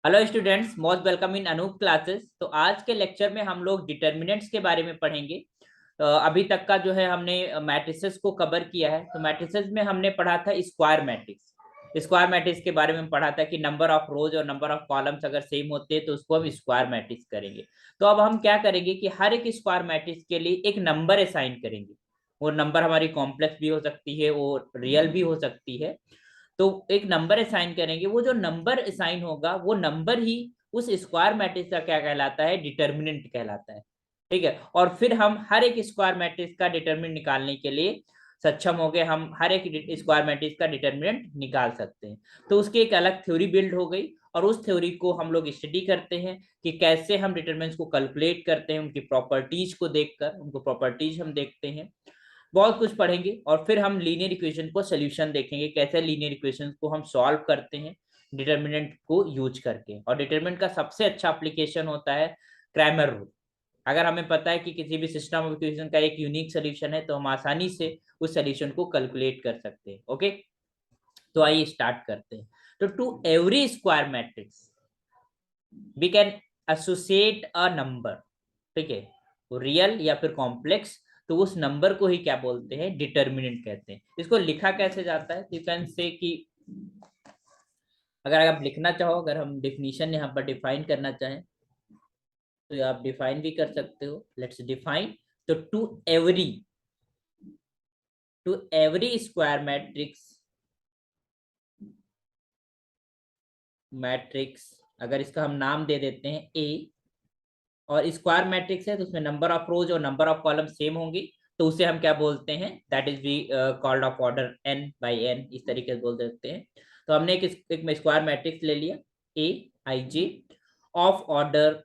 Hello students, most welcome in Anoop classes. तो आज के लेक्चर में हम लोग डिटर्मिनेंट्स के बारे में पढ़ेंगे। अभी तक का जो है हमने मैट्रिसेस को कवर किया है। तो मैट्रिसेस में हमने पढ़ा था स्क्वायर मैट्रिक्स। स्क्वायर मैट्रिक्स के बारे में पढ़ा था कि नंबर ऑफ रोज और नंबर ऑफ कॉलम्स अगर सेम होते हैं तो उसको हम स्क्वायर मैट्रिक्स करेंगे। तो अब हम क्या करेंगे कि हर एक स्क्वायर मैट्रिक्स के लिए एक नंबर असाइन करेंगे। वो नंबर हमारी कॉम्प्लेक्स भी हो सकती है, वो रियल भी हो सकती है। तो एक नंबर असाइन करेंगे, वो जो नंबर असाइन होगा वो नंबर ही उस स्क्वायर मैट्रिक्स का क्या कहलाता है, डिटर्मिनेंट कहलाता है। ठीक है, और फिर हम हर एक स्क्वायर मैट्रिक्स का डिटर्मिनेंट निकालने के लिए सक्षम हो गए। हम हर एक स्क्वायर मैट्रिक्स का डिटर्मिनेंट निकाल सकते हैं। तो उसकी एक अलग थ्योरी बिल्ड हो गई और उस थ्योरी को हम लोग स्टडी करते हैं कि कैसे हम डिटर्मिनेंट्स को कैलकुलेट करते हैं। उनकी प्रॉपर्टीज को देखकर उनको प्रॉपर्टीज हम देखते हैं, बहुत कुछ पढ़ेंगे। और फिर हम लीनियर इक्वेशन को सोल्यूशन देखेंगे, कैसे लीनियर इक्वेशन को हम सॉल्व करते हैं डिटरमिनेंट को यूज करके। और डिटरमिनेंट का सबसे अच्छा एप्लीकेशन होता है क्रैमर रूल। अगर हमें पता है कि किसी भी सिस्टम ऑफ इक्वेशन का एक यूनिक सोल्यूशन है तो हम आसानी से उस सोल्यूशन को कैलकुलेट कर सकते हैं। ओके, तो आइए स्टार्ट करते हैं। तो to every square matrix we can associate a number. ठीक है, तो रियल या फिर कॉम्प्लेक्स, तो उस नंबर को ही क्या बोलते हैं, डिटर्मिनेंट कहते हैं। इसको लिखा कैसे जाता है, यू कैन से कि अगर आप लिखना चाहो, अगर हम डिफिनीशन यहाँ पर डिफाइन करना चाहें तो आप डिफाइन भी कर सकते हो। Let's define. तो टू एवरी स्क्वायर मैट्रिक्स अगर इसका हम नाम दे देते हैं ए, और स्क्वायर मैट्रिक्स है तो उसमें नंबर ऑफ रोज और नंबर ऑफ कॉलम सेम होंगी, तो उसे हम क्या बोलते हैं, that is be called off order n by n, इस तरीके से बोल सकते हैं। तो हमने एक स्क्वायर मैट्रिक्स ले लिया, A I J of order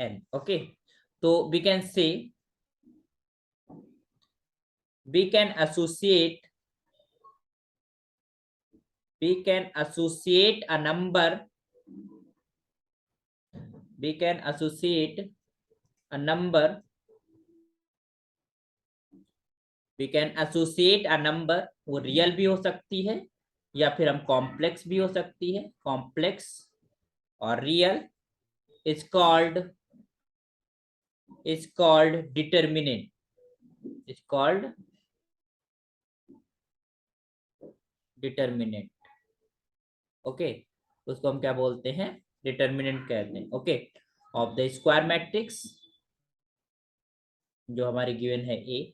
n। Okay, तो we can associate a number we can associate a number वो रियल भी हो सकती है या फिर हम कॉम्प्लेक्स भी हो सकती है, कॉम्प्लेक्स और real, is called determinant, is called determinant. Okay, उसको हम क्या बोलते हैं, डिटर्मिनेंट कहते हैं। Okay, of the square matrix जो हमारे गिवन है ए।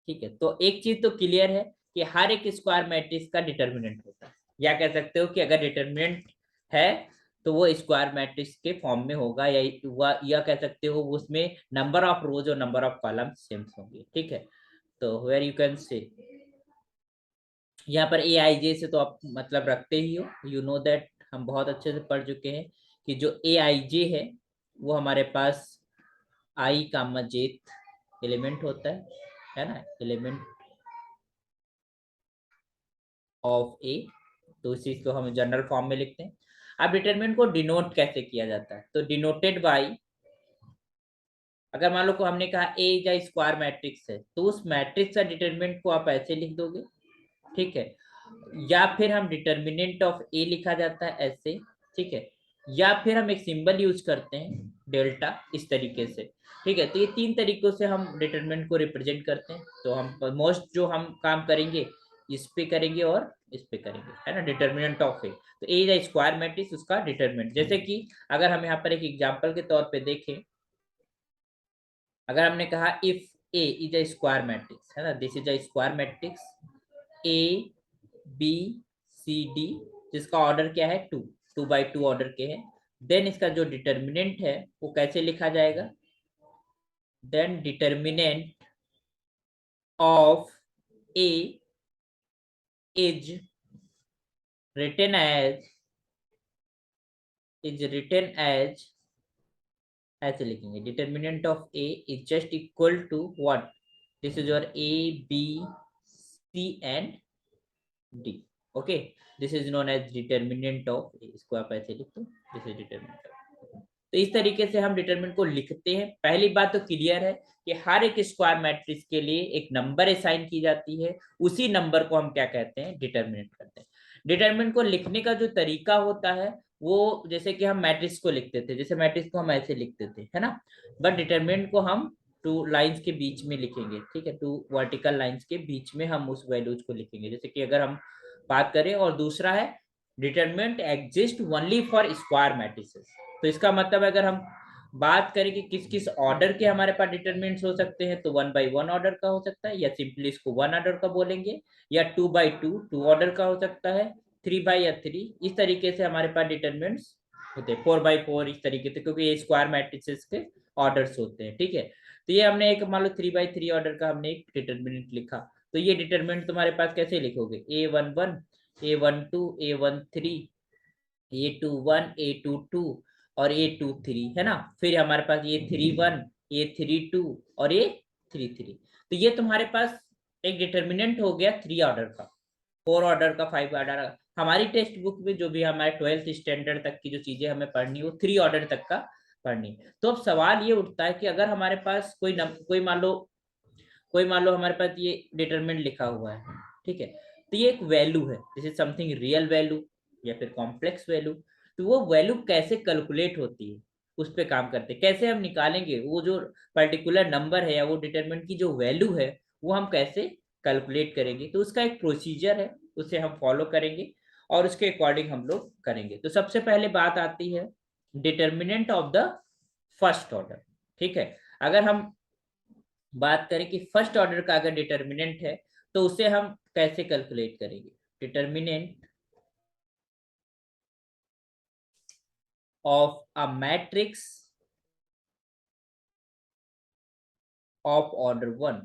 ठीक है, तो एक चीज तो क्लियर है कि हर एक स्क्वायर मैट्रिक्स का डिटर्मिनेंट होता है, या कह सकते हो कि अगर डिटर्मिनेंट है तो वो स्क्वायर मैट्रिक्स के फॉर्म में होगा, या कह सकते हो उसमें नंबर ऑफ रोज और नंबर ऑफ कॉलम सेम होंगे। ठीक है, तो वेयर यू कैन से यहाँ पर ए आई जे से तो आप मतलब रखते ही हो, यू नो दैट, हम बहुत अच्छे से पढ़ चुके हैं कि जो ए आई जे है वो हमारे पास आई कामा जेथ एलिमेंट होता है ना, एलिमेंट ऑफ ए। तो इस चीज को हम जनरल फॉर्म में लिखते हैं। अब डिटरमिनेंट को डिनोट कैसे किया जाता है, तो डिनोटेड बाय, अगर मान लो को हमने कहा ए इज अ स्क्वायर मैट्रिक्स है तो उस मैट्रिक्स का डिटरमिनेंट को आप ऐसे लिख दोगे। ठीक है, या फिर हम डिटर्मिनेंट ऑफ ए लिखा जाता है ऐसे। ठीक है, या फिर हम एक सिंबल यूज करते हैं डेल्टा, इस तरीके से। ठीक है, तो ये तीन तरीकों से हम डिटरमिनेंट को रिप्रेजेंट करते हैं। तो हम मोस्ट जो हम काम करेंगे इस पे करेंगे और इस पे करेंगे, है ना, डिटर्मिनेंट ऑफ ए। तो ए इज स्क्वायर मैट्रिक्स, उसका डिटर्मिनेंट, जैसे कि अगर हम यहाँ पर एक एग्जांपल के तौर पे देखें, अगर हमने कहा if A is a square matrix, है ना, this is a square matrix A B C D, जिसका ऑर्डर क्या है, टू, 2 by 2 ऑर्डर के हैं। देन इसका जो डिटर्मिनेंट है वो कैसे लिखा जाएगा, then determinant of A is written as ऐसे लिखेंगे, determinant of A is just equal to what, this is your A B C and D. Okay, this is known as determinant of A, इसको आप ऐसे लिख दो, this is determinant of. तो इस तरीके से हम डिटरमिनेंट को लिखते हैं। पहली बात तो क्लियर है कि हर एक स्क्वायर मैट्रिक्स के लिए एक नंबर असाइन की जाती है, उसी नंबर को हम क्या कहते हैं, डिटरमिनेंट कहते हैं। डिटरमिनेंट को लिखने का जो तरीका होता है वो जैसे कि हम मैट्रिक्स को लिखते थे, जैसे मैट्रिक्स को हम ऐसे लिखते थे, है ना, बट डिटरमिनेंट को हम टू लाइंस के बीच में लिखेंगे, ठीक है, टू वर्टिकल लाइंस के बीच में हम उस वैल्यूज को लिखेंगे। जैसे कि अगर हम बात करें, और दूसरा है determinant exist only for square matrices. तो इसका मतलब अगर हम बात करें कि किस किस ऑर्डर के हमारे पास डिटरमिनेंट्स हो सकते हैं, तो 1 by 1 ऑर्डर का हो सकता है, या सिंपली इसको 1 ऑर्डर का बोलेंगे, या 2 by 2 2 ऑर्डर का हो सकता है, 3 by 3 इस तरीके से हमारे पास डिटरमिनेंट्स होते हैं, 4 by 4 इस तरीके से, क्योंकि ये स्क्वायर मैट्रिसेस के ऑर्डर्स होते हैं, ठीक है। तो ये हमने एक मान लो 3 by 3 ऑर्डर का हमने एक डिटरमिनेंट लिखा। तो ये डिटरमिनेंट तुम्हारे पास कैसे लिखोगे, A11 A12 A13 A21 A22 और A23, है ना। फिर हमारे पास A31 A32 और A33। तो ये तुम्हारे पास एक डिटरमिनेंट हो गया 3 ऑर्डर का, 4 ऑर्डर का, 5 ऑर्डर का। हमारी टेक्स्ट बुक में जो भी हमारे 12th स्टैंडर्ड तक की जो चीजें हमें पढ़नी हो 3 ऑर्डर तक का पढ़नी। तो अब सवाल ये उठता है कि अगर हमारे पास कोई मान लो हमारे पास ये डिटरमिनेंट लिखा हुआ है, ठीक है, तो ये एक वैल्यू है, जैसे समथिंग रियल वैल्यू या फिर कॉम्प्लेक्स वैल्यू। तो वो वैल्यू कैसे कैलकुलेट होती है, उस पर काम करते हैं, कैसे हम निकालेंगे वो जो पर्टिकुलर नंबर है या वो डिटरमिनेंट की जो वैल्यू है वो हम कैसे कैलकुलेट करेंगे। तो उसका एक प्रोसीजर है, उसे हम फॉलो करेंगे और उसके अकॉर्डिंग हम लोग करेंगे। तो सबसे पहले बात आती है determinant of the first order, ठीक है। अगर हम बात करें कि फर्स्ट ऑर्डर का अगर डिटरमिनेंट है तो उसे हम कैसे कैलकुलेट करेंगे, determinant of a matrix of order 1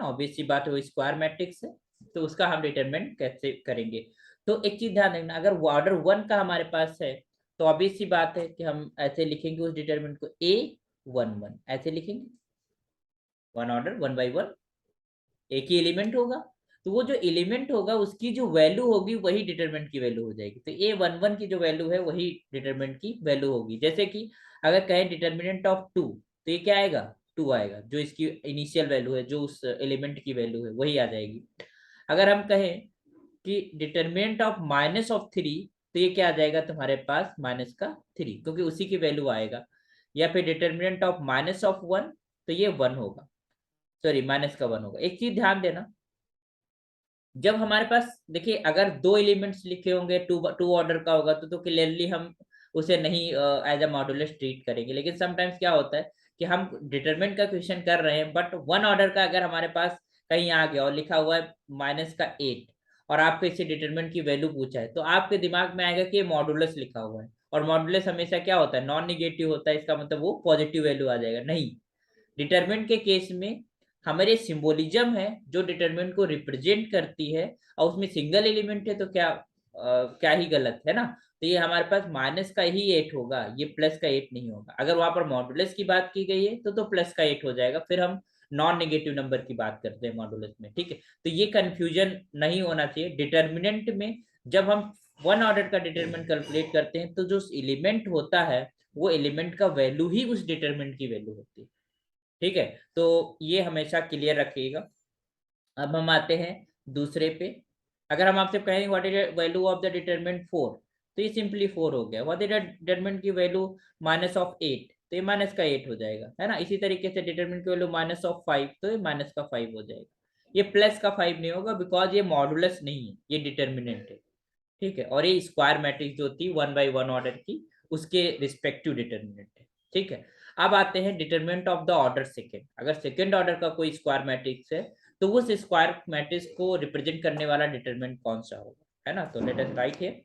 obvious सी बात है, वो स्क्वायर मैट्रिक्स है, तो उसका हम डिटरमिनेंट कैसे करेंगे। तो एक चीज ध्यान रखना, अगर ऑर्डर 1 का हमारे पास है तो ऑब्वियस सी बात है कि हम ऐसे लिखेंगे उस डिटरमिनेंट को A11 ऐसे लिखेंगे, 1 ऑर्डर 1 by 1 एक ही एलिमेंट होगा। तो वो जो एलिमेंट होगा उसकी जो वैल्यू होगी वही डिटरमिनेंट की वैल्यू हो जाएगी। तो A11 की जो वैल्यू है वही डिटरमिनेंट की वैल्यू होगी। जैसे कि अगर कहें डिटरमिनेंट ऑफ 2, तो ये क्या आएगा, 2 आएगा, जो इसकी इनिशियल वैल्यू है, जो उस एलिमेंट की वैल्यू है वही आ जाएगी। अगर हम कहें कि डिटरमिनेंट ऑफ -3, तो ये क्या आ जाएगा तुम्हारे पास -3, क्योंकि उसी की वैल्यू आएगा। या फिर डिटरमिनेंट ऑफ -1, तो ये 1 होगा, सॉरी -1 होगा। एक चीज ध्यान देना, जब हमारे पास देखिए अगर 2 एलिमेंट्स लिखे होंगे, टू ऑर्डर का होगा तो क्लियरली हम उसे नहीं एज अ मॉडुलस ट्रीट करेंगे। लेकिन समटाइम्स क्या होता है कि हम डिटरमिनेंट का क्वेश्चन कर रहे हैं बट 1 ऑर्डर का अगर हमारे पास कहीं आ गया और लिखा हुआ है -8, और आपको इसे डिटरमिनेंट की वैल्यू पूछा है, तो आपके दिमाग में आएगा कि ये मॉडुलस लिखा हुआ है, और मॉडुलस हमेशा क्या होता है, नॉन निगेटिव होता है, इसका मतलब वो पॉजिटिव वैल्यू आ जाएगा। नहीं, डिटरमिनेंट के केस में हमारे सिंबोलिज्म है जो डिटरमिनेंट को रिप्रेजेंट करती है, और उसमें सिंगल एलिमेंट है तो क्या ही गलत है ना। तो ये हमारे पास -8 होगा, ये +8 नहीं होगा। अगर वहां पर मॉडुलस की बात की गई है तो +8 हो जाएगा, फिर हम नॉन नेगेटिव नंबर की बात करते हैं मॉडुलस में, ठीक है। तो ये कंफ्यूजन नहीं होना चाहिए डिटरमिनेंट में। जब हम 1 ऑर्डर का डिटरमिनेंट कैलकुलेट करते हैं तो जो एलिमेंट होता है वो एलिमेंट का वैल्यू ही उस डिटरमिनेंट की वैल्यू होती है, ठीक है। तो ये हमेशा क्लियर रखिएगा। अब हम आते हैं दूसरे पे। अगर हम आपसे कहें what is value of the determinant 4, तो ये सिंपली 4 हो गया। व्हाट इज डिटरमिनेंट की वैल्यू -8, तो ये -8 हो जाएगा, है ना। इसी तरीके से डिटरमिनेंट की वैल्यू -5, तो ये -5 हो जाएगा। ये +5 नहीं होगा बिकॉज ये मॉडुलस नहीं है, ये डिटरमिनेंट है, ठीक है। और ये स्क्वायर मैट्रिक्स जो होती है 1 by 1 ऑर्डर की, उसके रिस्पेक्टिव डिटरमिनेंट है, ठीक है। अब आते हैं determinant of the order second. अगर सेकेंड ऑर्डर का कोई स्क्वायर मैट्रिक्स है तो उस स्क्वायर मैट्रिक्स को रिप्रेजेंट करने वाला डिटरमिनेंट कौन सा होगा, है ना। तो let us right here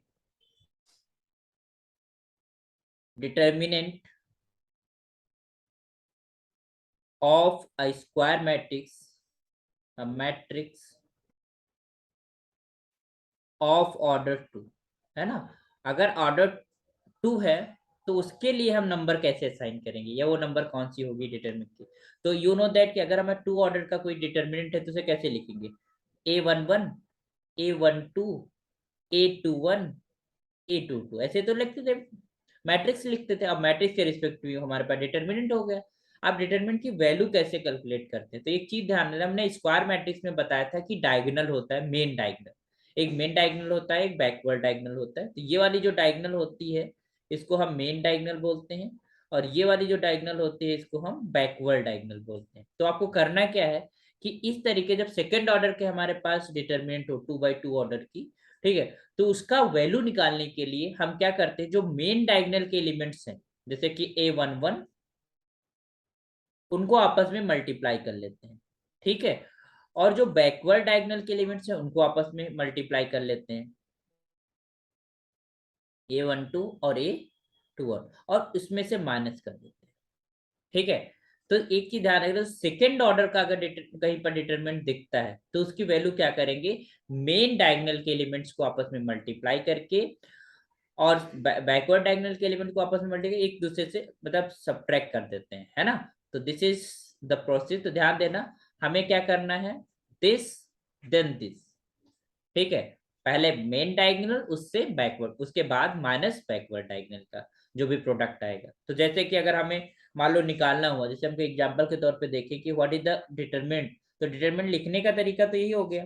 determinant of a square matrix, a matrix of order 2, है ना। अगर ऑर्डर 2 है तो उसके लिए हम नंबर कैसे असाइन करेंगे, या वो नंबर कौन सी होगी डिटरमिनेंट की। तो यू नो दैट कि अगर हमें 2 ऑर्डर का कोई डिटरमिनेंट है तो उसे कैसे लिखेंगे, A11 A12 A21 A22 ऐसे तो लिखते थे, मैट्रिक्स लिखते थे। अब मैट्रिक्स के रिस्पेक्टिव हमारे पास डिटर्मिनेंट हो गया। आप डिटर्मिनेंट की वैल्यू कैसे कैलकुलेट करते हैं? तो एक चीज ध्यान देना, हमने स्क्वायर मैट्रिक्स में बताया था कि डायगोनल होता है, मेन डायगोनल, एक मेन डायगोनल होता है, एक बैकवर्ड डायगोनल होता है। तो ये वाली जो डायगोनल होती है इसको हम मेन डायगोनल बोलते हैं, और ये वाली जो डायगोनल होती है इसको हम बैकवर्ड डायगोनल बोलते हैं। तो आपको करना क्या है कि इस तरीके जब सेकेंड ऑर्डर के हमारे पास डिटर्मिनेंट हो 2/2 ऑर्डर की, ठीक है, तो उसका वैल्यू निकालने के लिए हम क्या करते हैं, जो मेन डायगोनल के एलिमेंट्स हैं जैसे कि A11, उनको आपस में मल्टीप्लाई कर लेते हैं, ठीक है, और जो बैकवर्ड डायगोनल के एलिमेंट्स हैं उनको आपस में मल्टीप्लाई कर लेते हैं, A12 और A21, और उसमें से माइनस कर देते हैं, ठीक है। तो एक चीज ध्यान रखिए, सेकेंड ऑर्डर का अगर कहीं पर डिटरमिनेंट दिखता है तो उसकी वैल्यू क्या करेंगे, मेन डायगोनल के एलिमेंट्स को आपस में मल्टीप्लाई करके और बैकवर्ड डायगोनल के एलिमेंट को आपस में मल्टीप्लाई एक दूसरे से मतलब सब्ट्रैक्ट कर देते हैं, है ना। तो दिस इज द प्रोसेस। तो ध्यान देना, हमें क्या करना है, दिस देन दिस, ठीक है, पहले मेन डायगोनल उससे बैकवर्ड, उसके बाद माइनस बैकवर्ड डायगोनल का जो भी प्रोडक्ट आएगा। तो जैसे कि अगर हमें मान लो निकालना हुआ, जैसे हमको एग्जांपल के तौर पे देखें कि व्हाट इज द डिटरमिनेंट, तो डिटरमिनेंट लिखने का तरीका तो यही हो गया,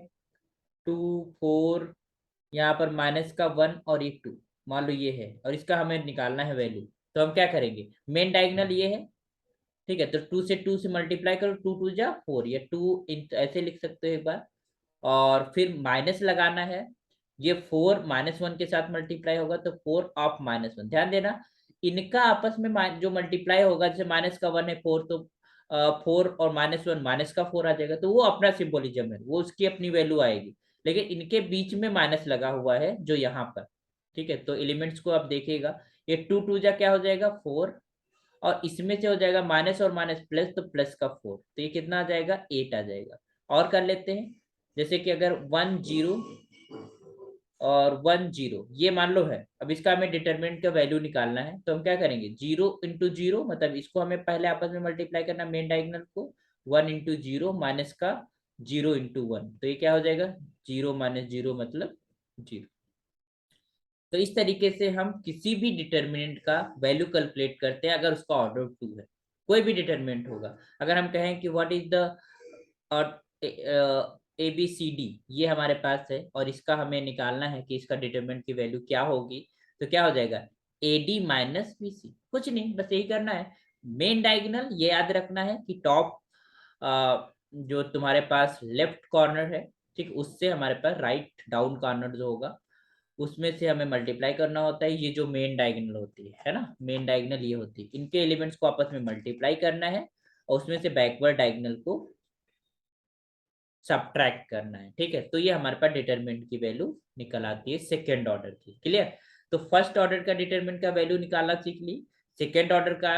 2 4, यहाँ पर माइनस का 1 और एक 2, मान लो ये है, और इसका हमें निकालना है वैल्यू। तो हम क्या करेंगे, मेन डायगोनल ये है, ठीक है, तो 2 से मल्टीप्लाई करो, 2 2 जा 4, या 2 ऐसे लिख सकते हो एक बार, और फिर माइनस लगाना है, ये 4 -1 के साथ मल्टीप्लाई होगा तो 4 ऑफ -1। ध्यान देना, इनका आपस में जो मल्टीप्लाई होगा, जैसे माइनस का 1 है 4, तो 4 और -1 माइनस का 4 आ जाएगा, तो वो अपना सिंबोलिज्म है, वो उसकी अपनी वैल्यू आएगी। लेकिन इनके बीच में माइनस लगा हुआ है जो यहाँ पर, ठीक है, तो एलिमेंट्स को आप देखिएगा, ये 2 2 जा क्या हो जाएगा 4, और इसमें से हो जाएगा माइनस और माइनस प्लस, तो प्लस का 4, तो ये कितना आ जाएगा 8 आ जाएगा। और कर लेते हैं, जैसे कि अगर 1 0 और 1 0 ये मान लो है, अब इसका हमें डिटरमिनेंट का वैल्यू निकालना है, तो हम क्या करेंगे, 0 × 0, मतलब इसको हमें पहले आपस में मल्टीप्लाई करना मेन डायगोनल को, 1 × 0 माइनस का 0 × 1, तो ये क्या हो जाएगा 0 - 0 मतलब 0। तो इस तरीके से हम किसी भी डिटर्मिनेंट का वैल्यू कैलकुलेट करते हैं अगर उसका ऑर्डर 2 है, कोई भी डिटर्मिनेंट होगा। अगर हम कहें कि व्हाट इज द ABCD, ये हमारे पास है और इसका हमें निकालना है कि इसका डिटर्मिनेंट की वैल्यू क्या होगी, तो क्या हो जाएगा AD - BC, कुछ नहीं, बस यही करना है। मेन डायगोनल ये याद रखना है कि टॉप जो तुम्हारे पास लेफ्ट कॉर्नर है, ठीक, उससे हमारे पास राइट डाउन कॉर्नर जो होगा उसमें से हमें मल्टीप्लाई करना होता है, ये जो मेन डायगोनल होती है ना, मेन डायगोनल ये होती है, इनके एलिमेंट्स को आपस में मल्टीप्लाई करना है और उसमें से बैकवर्ड डायगोनल को सब्ट्रैक्ट करना है, ठीक है। तो ये हमारे पास डिटरमिनेंट की वैल्यू निकल आती है सेकेंड ऑर्डर की, क्लियर। तो फर्स्ट ऑर्डर का डिटरमिनेंट का वैल्यू निकालना सीख ली। सेकेंड ऑर्डर का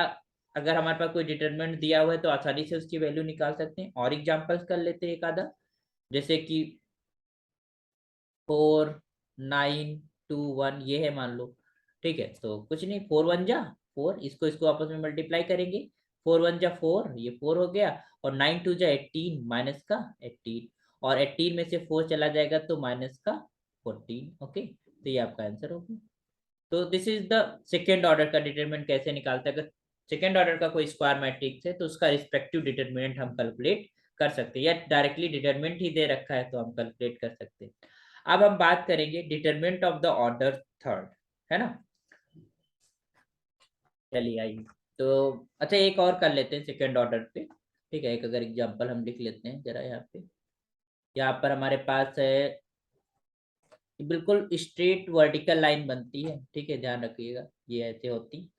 अगर हमारे पास कोई डिटरमिनेंट दिया हुआ है तो आसानी से उसकी वैल्यू निकाल सकते हैं। और एग्जांपल्स कर लेते हैं एक आधा, जैसे कि 4 9 2 1 ये है मान लो, ठीक है, तो कुछ नहीं, 4 1 जा 4, इसको इसको आपस में मल्टीप्लाई करेंगे, 4 1 जा 4, ये 4 हो गया, और 9 2 जा 18 माइनस का 18, और 18 में से 4 चला जाएगा तो माइनस का 14, ओके, तो ये आपका आंसर होगा। तो this is the second order का डिटरमिनेंट कैसे निकालते हैं। अगर सेकेंड ऑर्डर का कोई स्क्वायर मैट्रिक्स है तो उसका रिस्पेक्टिव डिटरमिनेंट हम कैलकुलेट कर सकते हैं, या डायरेक्टली डिटरमिनेंट ही दे रखा है तो हम कैलकुलेट कर सकते हैं। अब हम बात करेंगे determinant of the order third, है ना। चलिए आइए, तो अच्छा एक और कर लेते हैं सेकेंड ऑर्डर पे, ठीक है, एक अगर एग्जांपल हम लिख लेते हैं जरा यहाँ पे। यहाँ पर हमारे पास है बिल्कुल स्ट्रेट वर्टिकल लाइन बनती है, ठीक है, ध्यान रखिएगा ये ऐसे होती,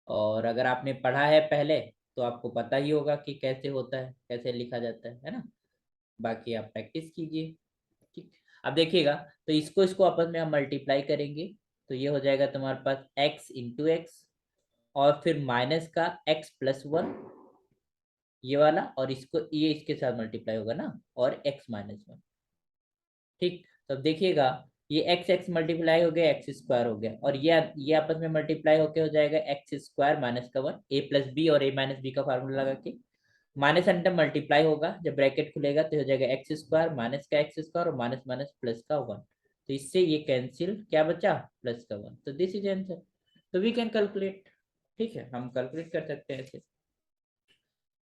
और अगर आपने पढ़ा है पहले तो आपको पता ही होगा कि कैसे होता है, कैसे लिखा जाता है ना। बाकी आप प्रैक्टिस कीजिए, ठीक। अब देखिएगा, तो इसको इसको आपस में हम मल्टीप्लाई करेंगे, तो ये हो जाएगा तुम्हारे पास x × x, और फिर माइनस का x + 1 ये वाला, और इसको ये इसके साथ मल्टीप्लाई होगा ना, और x - 1, ठीक। तो अब देखिएगा, ये x मल्टीप्लाई हो गया x² हो गया, और ये आपस में मल्टीप्लाई होके हो जाएगा x² - 1 a + b, और a - b का फार्मूला लगा के माइनस अंडर मल्टीप्लाई होगा, जब ब्रैकेट खुलेगा तो हो जाएगा x² माइनस का x² और माइनस माइनस प्लस का 1, तो इससे ये कैंसिल, क्या बचा, प्लस का 1, तो दिस इज आंसर। तो वी कैन कैलकुलेट, ठीक है, हम कैलकुलेट कर सकते हैं ऐसे।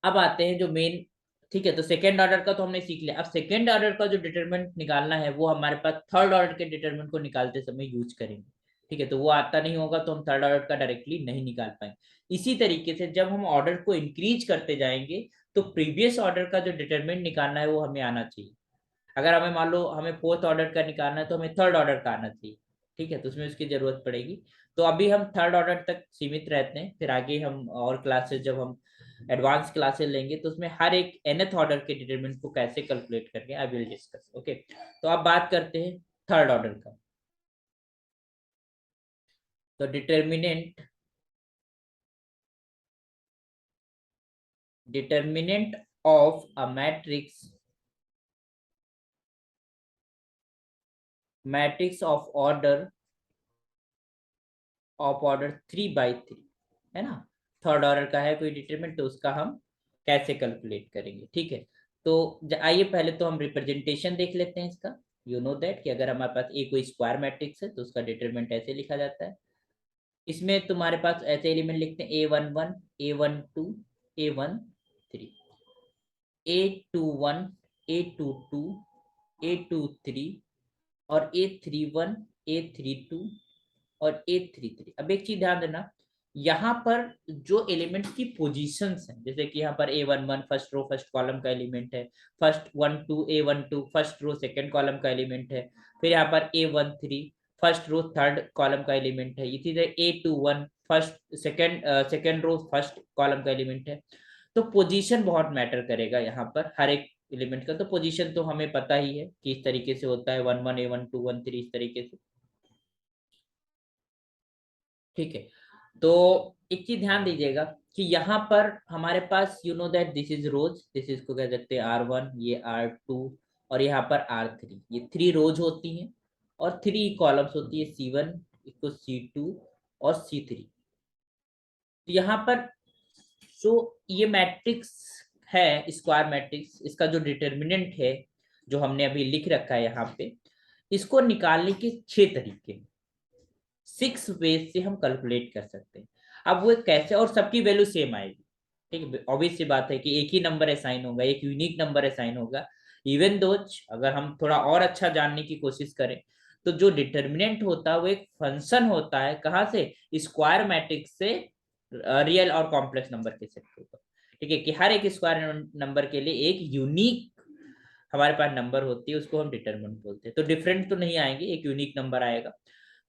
अब आते हैं जो मेन, ठीक है, तो सेकेंड ऑर्डर का तो हमने सीख लिया। अब सेकेंड ऑर्डर का जो डिटरमिनेंट निकालना है वो हमारे पास थर्ड ऑर्डर के डिटरमिनेंट को निकालते समय यूज करेंगे, ठीक है। तो वो आता नहीं होगा तो हम थर्ड ऑर्डर का डायरेक्टली नहीं निकाल पाएंगे। इसी तरीके से जब हम ऑर्डर को इंक्रीज करते जाएंगे तो प्रीवियस ऑर्डर का जो डिटरमिनेंट निकालना है वो हमें आना चाहिए। अगर हमें मान लो हमें फोर्थ ऑर्डर का निकालना है तो हमें थर्ड ऑर्डर का आना चाहिए, ठीक है, तो उसमें उसकी जरूरत पड़ेगी। तो अभी हम थर्ड ऑर्डर तक सीमित रहते हैं, फिर आगे हम और क्लासेस, जब हम एडवांस क्लासेस लेंगे तो उसमें हर एक nth ऑर्डर के डिटरमिनेंट को कैसे कैलकुलेट करके आई विल डिस्कस, ओके। तो अब बात करते हैं थर्ड ऑर्डर का। तो determinant of a matrix of order 3 by 3, है ना। थर्ड ऑर्डर का है कोई डिटरमिनेंट, तो उसका हम कैसे कैलकुलेट करेंगे, ठीक है। तो आइए पहले तो हम रिप्रेजेंटेशन देख लेते हैं इसका। यू नो दैट कि अगर हमारे पास ए कोई स्क्वायर मैट्रिक्स है तो उसका डिटरमिनेंट ऐसे लिखा जाता है। इसमें तुम्हारे पास ऐसे एलिमेंट लिखते हैं A11, A12, A13, A21, A22, A23 और A31, A32 और A33। अब एक चीज ध्यान देना, यहाँ पर जो एलिमेंट्स की पोजीशंस हैं, जैसे कि यहाँ पर A11 first row first column का एलिमेंट है, first 12 A12 first row second column का एलिमेंट है, फिर यहाँ पर A13 first row third column का एलिमेंट है, इसी तरह A21 first second row first column का एलिमेंट है। तो पोजीशन बहुत मैटर करेगा यहाँ पर हर एक एलिमेंट का। तो पोजीशन तो हमें पता ही है कि इस तरीके से होता है, 11 A12 13 इस तरीके से, ठीक है। तो एक चीज ध्यान दीजिएगा कि यहाँ पर हमारे पास you know that this is rows, this is को कह सकते हैं R1, ये R2 और यहाँ पर R3, ये 3 रोज होती हैं और 3 कॉलम्स होती है, C1 इसको C2 और C3। तो यहाँ पर जो ये मैट्रिक्स है स्क्वायर मैट्रिक्स, इसका जो डिटर्मिनेंट है जो हमने अभी लिख रखा है यहाँ पे, इसको निकालने के 6 तरीके, 6 वेज से हम कैलकुलेट कर सकते हैं। अब वो कैसे, और सबकी वैल्यू सेम आएगी, ठीक है। ऑब्वियस सी बात है कि एक ही नंबर असाइन होगा, एक यूनिक नंबर असाइन होगा। इवन दो अगर हम थोड़ा और अच्छा जानने की कोशिश करें तो जो डिटर्मिनेंट होता है वो एक फंक्शन होता है, कहाँ से, स्क्वायर मैट्रिक्स से रियल और कॉम्प्लेक्स नंबर के सेट के ऊपर, ठीक है। कि हर एक स्क्वायर नंबर के लिए एक यूनिक हमारे पास नंबर होती है, उसको हम डिटर्मिनेंट बोलते हैं। तो डिफरेंट तो नहीं आएंगे, एक यूनिक नंबर आएगा।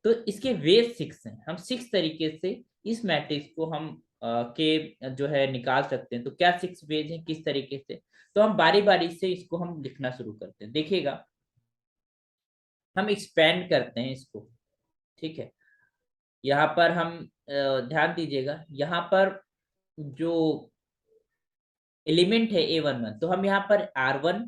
तो इसके वेज 6 हैं, हम 6 तरीके से इस मैट्रिक्स को हम के जो है निकाल सकते हैं। तो क्या 6 वेज हैं, किस तरीके से, तो हम बारी बारी से इसको हम लिखना शुरू करते हैं। देखिएगा, हम एक्सपेंड करते हैं इसको, ठीक है। यहाँ पर हम ध्यान दीजिएगा, यहाँ पर जो एलिमेंट है A11, तो हम यहाँ पर R1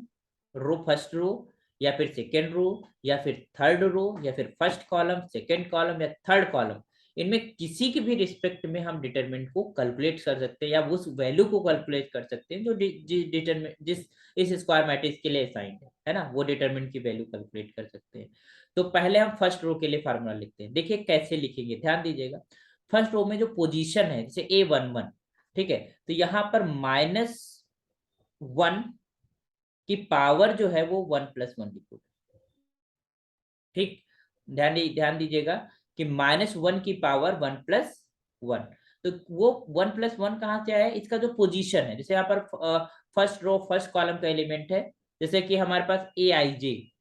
रो फर्स्ट रो या फिर सेकेंड रो या फिर थर्ड रो या फिर फर्स्ट कॉलम सेकेंड कॉलम या थर्ड कॉलम, इनमें किसी के भी रिस्पेक्ट में हम डिटरमिनेंट को कैलकुलेट कर सकते हैं या उस वैल्यू को कैलकुलेट कर सकते हैं जो डिटरमिनेंट जिस इस स्क्वायर मैट्रिक्स के लिए असाइंड है ना, वो डिटरमिनेंट की वैल्यू कैलकुलेट कर सकते हैं। तो पहले हम फर्स्ट रो के लिए फार्मूला लिखते हैं, देखिए कैसे लिखेंगे, ध्यान दीजिएगा। फर्स्ट रो में जो पोजीशन है जैसे A11, ठीक है, तो यहाँ पर -1 की पावर जो है वो 1+1 लिखो, ठीक। ध्यान दीजिएगा कि -1 की पावर 1+1, तो वो 1+1 कहाँ से आया, इसका जो पोजीशन है, जैसे यहाँ पर फर्स्ट रो फर्स्ट कॉलम का एलिमेंट है, जैसे कि हमारे पास AIJ,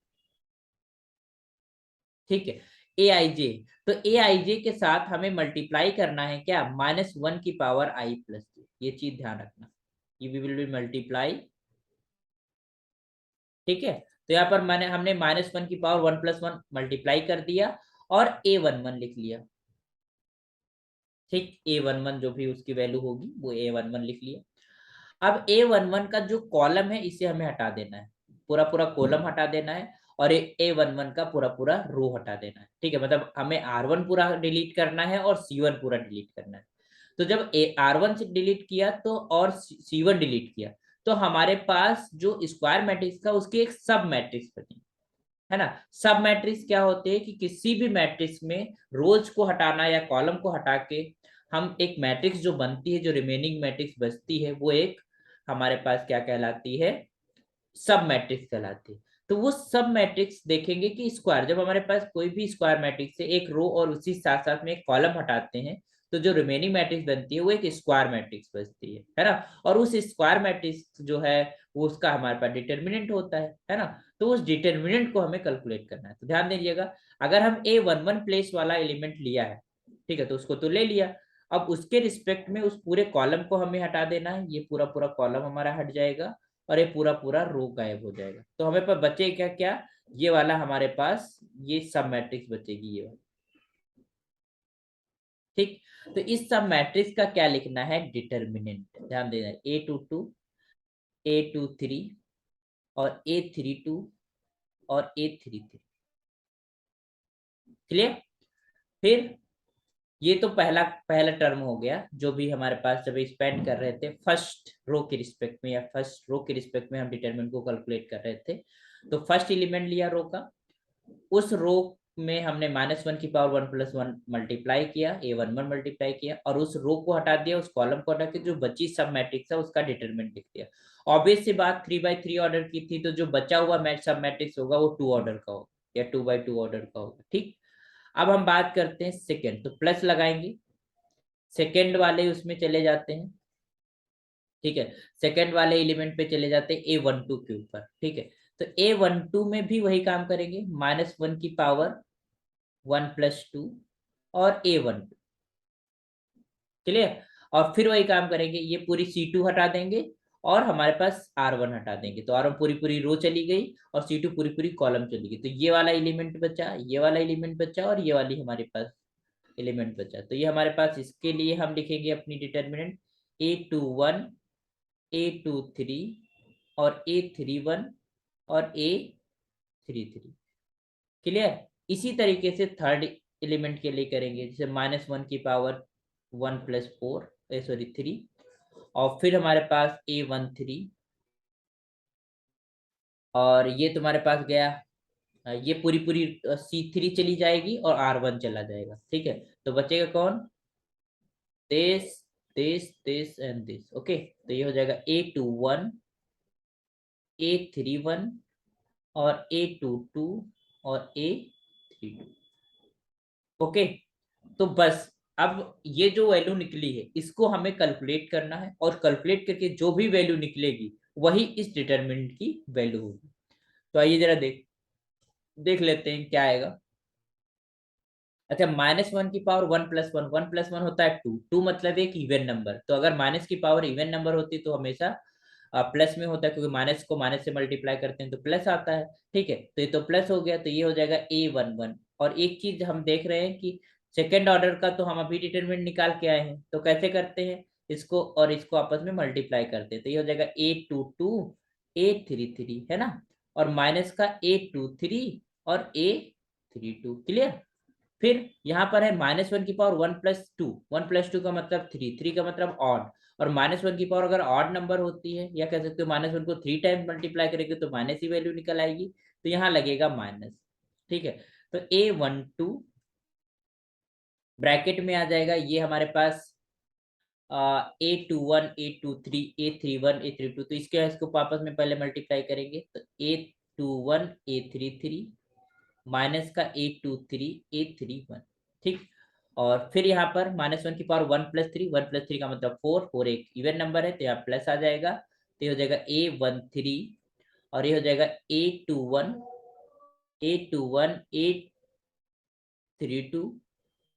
ठीक है, AIJ। तो AIJ के साथ हमें मल्टीप्लाई करना है क्या, -1 की पावर I+j, ये चीज ध्यान रखना, ये विल बी मल्टीप्लाई, ठीक है। तो यहाँ पर हमने -1 की पावर 1+1 मल्टीप्लाई कर दिया और A11 लिख लिया, ठीक। A11 जो भी उसकी वैल्यू होगी वो A11 लिख लिया। अब A11 का जो कॉलम है इसे हमें हटा देना है, पूरा पूरा कॉलम हटा देना है, और A11 का पूरा पूरा रो हटा देना है, ठीक है। मतलब हमें R1 पूरा डिलीट करना है और C1 पूरा डिलीट करना है। तो जब R1 से डिलीट किया तो और C1 डिलीट किया, तो हमारे पास जो स्क्वायर मैट्रिक्स का उसकी एक सब मैट्रिक्स बनी, है ना। सब मैट्रिक्स क्या होते हैं कि किसी भी मैट्रिक्स में रोज को हटाना या कॉलम को हटा के हम एक मैट्रिक्स जो बनती है, जो रिमेनिंग मैट्रिक्स बचती है, वो एक हमारे पास क्या कहलाती है, सब मैट्रिक्स कहलाती है। तो वो सब मैट्रिक्स देखेंगे कि स्क्वायर, जब हमारे पास कोई भी स्क्वायर मैट्रिक्स से एक रो और उसी साथ साथ में एक कॉलम हटाते हैं, तो जो रिमेनिंग मैट्रिक्स बनती है वो एक स्क्वायर मैट्रिक्स बचती है ना। और उस स्क्वायर मैट्रिक्स जो है वो उसका हमारे पास डिटर्मिनेंट होता है ना। तो उस डिटर्मिनेंट को हमें कैलकुलेट करना है। तो ध्यान दीजिएगा, अगर हम A11 प्लेस वाला एलिमेंट लिया है, ठीक है, तो उसको तो ले लिया। अब उसके रिस्पेक्ट में उस पूरे कॉलम को हमें हटा देना है, ये पूरा पूरा कॉलम हमारा हट जाएगा और ये पूरा पूरा रो गायब हो जाएगा। तो हमें पर बचे क्या क्या, ये वाला हमारे पास ये सब मैट्रिक्स बचेगी, ये वाला। ठीक, तो इस सब मैट्रिक्स का क्या लिखना है, डिटर्मिनेंट। ध्यान देना, A22, A23 और A32 और A33। क्लियर। फिर ये तो पहला पहला टर्म हो गया, जो भी हमारे पास जब स्पेंड कर रहे थे फर्स्ट रो के रिस्पेक्ट में, या फर्स्ट रो के रिस्पेक्ट में हम डिटरमिनेंट को कैलकुलेट कर रहे थे। तो फर्स्ट एलिमेंट लिया रो का, उस रो में हमने -1 की पावर 1 + 1 मल्टीप्लाई किया, A11 मल्टीप्लाई किया, और उस रो को हटा दिया, उस कॉलम को हटा के जो बची सब मैट्रिक्स है उसका डिटरमिनेंट लिख दिया। ऑब्वियस सी बात, 3/3 ऑर्डर की थी, तो जो बचा हुआ सब मैट्रिक्स होगा वो 2 ऑर्डर का होगा या 2/2 ऑर्डर का होगा। ठीक, अब हम बात करते हैं सेकेंड, तो प्लस लगाएंगे, सेकेंड वाले उसमें चले जाते हैं। ठीक है, सेकेंड वाले एलिमेंट पे चले जाते हैं A12 के ऊपर। ठीक है, तो A12 में भी वही काम करेंगे, -1 की पावर 1 + 2 और A12। क्लियर। और फिर वही काम करेंगे, ये पूरी C2 हटा देंगे और हमारे पास R1 हटा देंगे, तो R1 पूरी पूरी रो चली गई और C2 पूरी पूरी कॉलम चली गई। तो ये वाला एलिमेंट बचा, ये वाला एलिमेंट बचा और ये वाली हमारे पास एलिमेंट बचा। तो ये हमारे पास, इसके लिए हम लिखेंगे अपनी डिटर्मिनेंट A21, A23 और A31 और A33। क्लियर। इसी तरीके से थर्ड एलिमेंट के लिए करेंगे, जैसे -1 की पावर 1 + 4 सॉरी 3, और फिर हमारे पास A13, और ये तुम्हारे पास गया, ये पूरी पूरी C3 चली जाएगी और R1 चला जाएगा। ठीक है, तो बचेगा कौन, this this this and this. Okay, तो ये हो जाएगा A21, A31 और A22 और A32। ओके, तो बस अब ये जो वैल्यू निकली है इसको हमें कैलकुलेट करना है, और कैलकुलेट करके जो भी वैल्यू निकलेगी वही इस डिटरमिनेंट की वैल्यू होगी। तो आइए जरा देख देख लेते हैं क्या आएगा। अच्छा, -1 की पावर 1 + 1, 1 + 1 होता है 2, 2 मतलब एक इवन नंबर। तो अगर माइनस की पावर इवन नंबर होती तो हमेशा प्लस में होता है, क्योंकि माइनस को माइनस से मल्टीप्लाई करते हैं तो प्लस आता है। ठीक है, तो ये तो प्लस हो गया, तो ये हो जाएगा A11। और एक चीज हम देख रहे हैं कि सेकेंड ऑर्डर का तो हम अभी डिटरमिनेंट निकाल के आए हैं, तो कैसे करते हैं, इसको और इसको आपस में मल्टीप्लाई करते हैं, तो ये हो जाएगा A22, A33, है ना, और माइनस का A23 और A32। क्लियर। फिर यहाँ पर है -1 की पावर 1 + 2, 1 + 2 का मतलब 3, 3 का मतलब ऑड, और -1 की पावर अगर ऑड नंबर होती है, या कह सकते हो -1 को 3 टाइम्स मल्टीप्लाई करेंगे तो माइनस ही वैल्यू निकल आएगी, तो यहाँ लगेगा माइनस। ठीक है, तो A12 ब्रैकेट में आ जाएगा, ये हमारे पास A21, A23, A31, A32, तो इसको आपस में पहले मल्टीप्लाई करेंगे, तो A21, A33 माइनस का A23, A31। ठीक, और फिर यहाँ पर -1 की पावर 1 + 3, 1 + 3 का मतलब 4, 4 एक इवन नंबर है तो यहाँ प्लस आ जाएगा, तो ये हो जाएगा A13, और ये हो जाएगा A21, A21, A32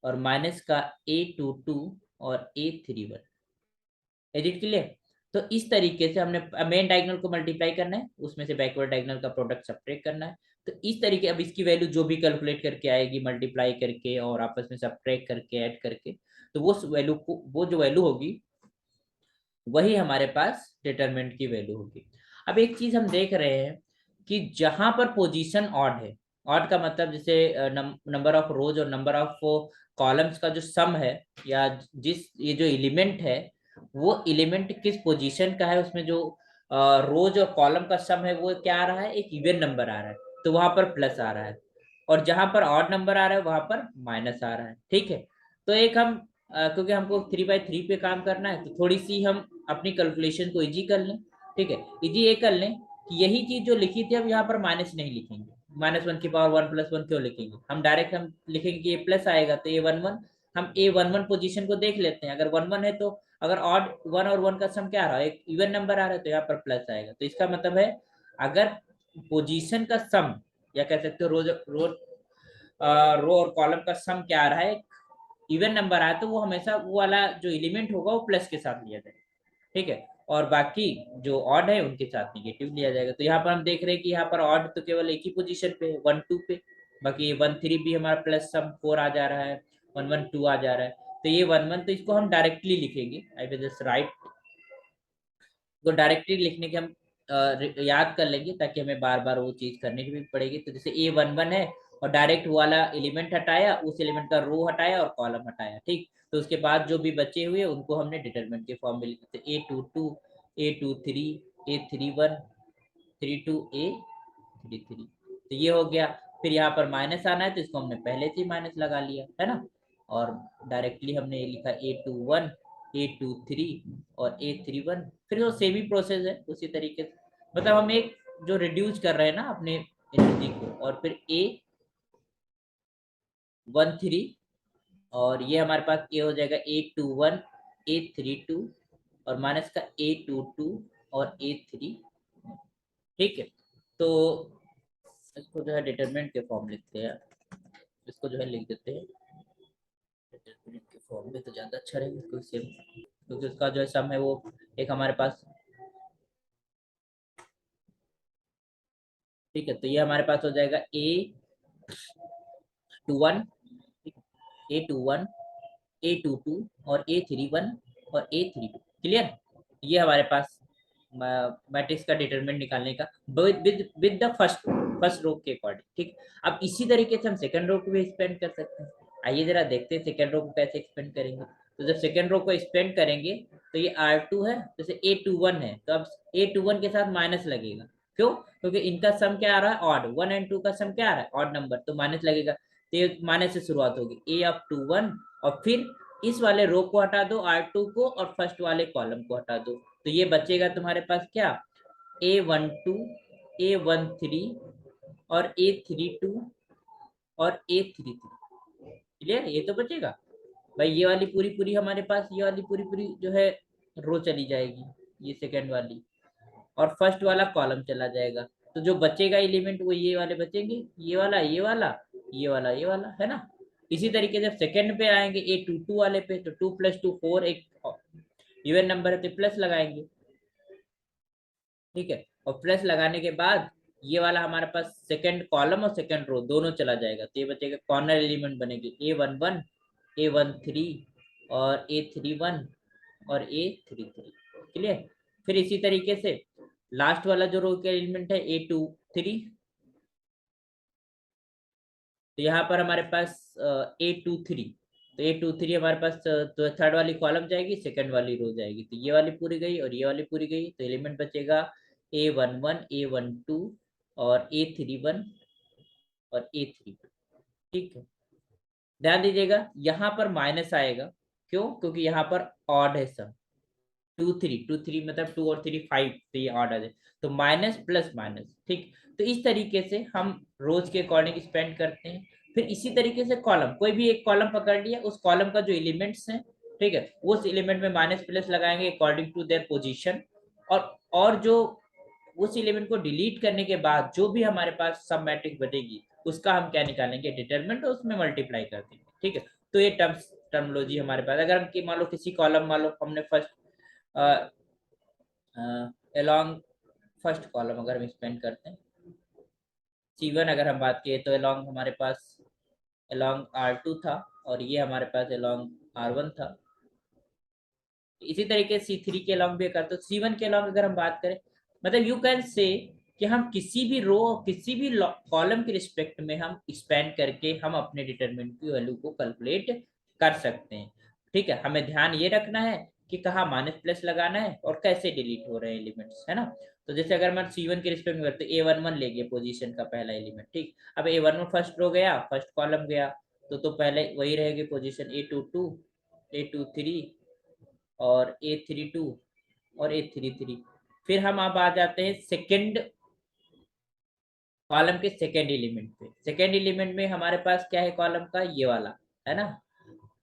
और माइनस का A22 और A31। Edit clear. तो इस तरीके से हमने मेन डायगोनल को मल्टीप्लाई करना है, उसमें से बैकवर्ड डायगोनल का प्रोडक्ट सब्ट्रैक्ट करना है। तो इस तरीके, अब इसकी वैल्यू जो भी कैलकुलेट करके आएगी मल्टीप्लाई करके और आपस में सब्ट्रैक्ट करके ऐड करके, तो वो वैल्यू को, वो जो वैल्यू होगी वही हमारे पास डिटरमिनेंट की वैल्यू होगी। अब एक चीज हम देख रहे हैं कि जहां पर पोजीशन ऑड है, ऑड का मतलब जैसे नंबर ऑफ रोज और नंबर ऑफ कॉलम्स का जो सम है, या जिस ये जो एलिमेंट है वो एलिमेंट किस पोजीशन का है, उसमें जो रोज और कॉलम का सम है वो क्या आ रहा है, एक इवन नंबर आ रहा है। तो वहां पर प्लस आ रहा है, और जहां पर ऑड नंबर आ रहा है वहां पर माइनस आ रहा है। ठीक है, तो एक हम क्योंकि हमको 3/3 पे काम करना है, तो थोड़ी सी हम अपनी कैलकुलेशन को इजी कर लें। ठीक है, इजी ये कर लें कि यही चीज जो लिखी थी, अब यहाँ पर माइनस नहीं लिखेंगे, -1 की पावर 1 + 1 क्यों लिखेंगे, हम डायरेक्ट हम लिखेंगे कि ये प्लस आएगा, तो A11 हम A11 पोजीशन को देख लेते हैं। अगर 1 1 है तो अगर ऑड 1 और 1 का सम क्या आ रहा है, एक इवन नंबर आ रहा है, तो यहाँ पर प्लस आएगा। तो इसका मतलब है अगर पोजीशन का सम, या कह सकते हो रो और कॉलम का सम क्या आ रहा है, इवन नंबर आया, तो वो हमेशा वो वाला जो एलिमेंट होगा वो प्लस के साथ लिया जाएगा। ठीक है, और बाकी जो ऑड है उनके साथ निगेटिव लिया जाएगा। तो यहाँ पर हम देख रहे हैं कि यहाँ पर ऑड तो केवल एक ही पोजीशन पे 1 2 पे, बाकी ये 1 3 भी हमारा प्लस सम 4 आ जा रहा है, 1 1 2 आ जा रहा है। तो ये 1 1, तो इसको हम डायरेक्टली लिखेंगे। आई विल जस्ट राइट, तो डायरेक्टली लिखने के हम याद कर लेंगे, ताकि हमें बार बार वो चीज करने की भी पड़ेगी। तो जैसे A11 है, और डायरेक्ट वाला एलिमेंट हटाया, उस एलिमेंट का रो हटाया और कॉलम हटाया। ठीक, तो उसके बाद जो भी बचे हुए उनको हमने डिटरमिनेंट के फॉर्म में लिखे, A22 A23 A31 32 A33। तो ये हो गया। फिर यहाँ पर माइनस आना है, तो इसको हमने पहले से ही माइनस लगा लिया है ना, और डायरेक्टली हमने ये लिखा A21 A23 और A31। फिर वो सेम ही प्रोसेस है उसी तरीके से, मतलब हम एक जो रिड्यूस कर रहे हैं ना अपने एनर्जी को, और फिर A13, और ये हमारे पास ये हो जाएगा A21 A32 और माइनस का A22 और A3। ठीक है, तो इसको जो है डिटरमिनेंट के फॉर्म लिखते हैं, इसको जो है लिख देते हैं डिटरमिनेंट के फॉर्म में, तो ज्यादा अच्छा रहेगा, क्योंकि उसका जो है सम है वो एक हमारे पास। ठीक है, तो ये हमारे पास हो जाएगा A21 A21 A22 और A31 और A32। क्लियर, ये हमारे पास मैट्रिक्स का डिटरमिनेंट निकालने का विद द फर्स्ट रो के अकॉर्डिंग। ठीक, अब इसी तरीके से हम सेकंड रो को भी एक्सपेंड कर सकते हैं। आइए जरा देखते हैं सेकंड रो को कैसे एक्सपेंड करेंगे। तो जब सेकंड रो को एक्सपेंड करेंगे, तो ये R2 है, जैसे A21 है, तो अब A21 के साथ माइनस लगेगा। क्यों? क्योंकि इनका सम क्या आ रहा है, ऑड। 1 और 2 का सम क्या आ रहा है, ऑड नंबर, तो माइनस लगेगा। तो ये माइनस से शुरुआत होगी, A21, और फिर इस वाले रो को हटा दो R2 को, और फर्स्ट वाले कॉलम को हटा दो, तो ये बचेगा तुम्हारे पास क्या, A12 A13 और A32 और A33। क्लियर, ये तो बचेगा भाई। ये वाली पूरी पूरी हमारे पास, ये वाली पूरी पूरी जो है रो चली जाएगी, ये सेकंड वाली, और फर्स्ट वाला कॉलम चला जाएगा। तो जो बचेगा एलिमेंट वो ये वाले बचेंगे, ये वाला ये वाला ये वाला ये वाला, है ना। इसी तरीके से सेकंड पे आएंगे A22 वाले पे, तो 2 + 2 4, एक इवन नंबर है तो प्लस लगाएंगे। ठीक है, और प्लस लगाने के बाद ये वाला हमारे पास सेकंड कॉलम और सेकंड रो दोनों चला जाएगा, तो ये बचेगा कॉर्नर एलिमेंट बनेगी A11 A13 और A31 और A33। क्लियर, फिर इसी तरीके से लास्ट वाला जो रो के एलिमेंट है A23, तो यहाँ पर हमारे पास A23, तो A23 हमारे पास, तो थर्ड वाली कॉलम जाएगी, सेकंड वाली रो जाएगी, तो ये वाली पूरी गई और ये वाली पूरी गई, तो एलिमेंट बचेगा A11 A12 और A31 और A32। ठीक है, ध्यान दीजिएगा यहाँ पर माइनस आएगा, क्यों? क्योंकि यहाँ पर ऑड है सब, 2 3 मतलब 2 और 3 5, तो ये ऑड आ जाए, तो माइनस प्लस माइनस। ठीक, तो इस तरीके से हम रोज के अकॉर्डिंग स्पेंड करते हैं। फिर इसी तरीके से कॉलम, कोई भी एक कॉलम पकड़ लिया, उस कॉलम का जो एलिमेंट्स हैं, ठीक है, उस एलिमेंट में माइनस प्लस लगाएंगे अकॉर्डिंग टू देयर पोजीशन, और जो उस एलिमेंट को डिलीट करने के बाद जो भी हमारे पास सब मैट्रिक्स बनेगी, उसका हम क्या निकालेंगे, डिटरमिनेंट, उसमें मल्टीप्लाई कर देंगे। ठीक है, तो ये टर्मोलॉजी हमारे पास। अगर हम मान लो किसी कॉलम, मान लो हमने फर्स्ट अलोंग फर्स्ट कॉलम अगर हम स्पेंड करते हैं C1, अगर हम बात किए, तो अलोंग हमारे पास अलोंग R2 था, और ये हमारे पास अलोंग R1 था। इसी तरीके C3 के अलोंग भी करते, तो C1 के अलोंग अगर हम बात करें, मतलब यू कैन से कि हम किसी भी रो, किसी भी कॉलम के रिस्पेक्ट में हम स्पेंड करके हम अपने डिटरमिनेंट की वैल्यू को कैलकुलेट कर सकते हैं। ठीक है, हमें ध्यान ये रखना है कि कहाँ माइनस प्लस लगाना है और कैसे डिलीट हो रहे हैं एलिमेंट्स, है ना। तो जैसे अगर मैं C1 के रिस्पेक्ट में करते A11 ले गया पोजीशन का पहला एलिमेंट, ठीक। अब A11 फर्स्ट रो गया, फर्स्ट कॉलम गया, तो पहले वही रहेगी पोजीशन A22, A23 और A32 और A33। फिर हम अब आ जाते हैं सेकेंड कॉलम के सेकेंड एलिमेंट पे। सेकेंड एलिमेंट में हमारे पास क्या है कॉलम का, ये वाला है ना,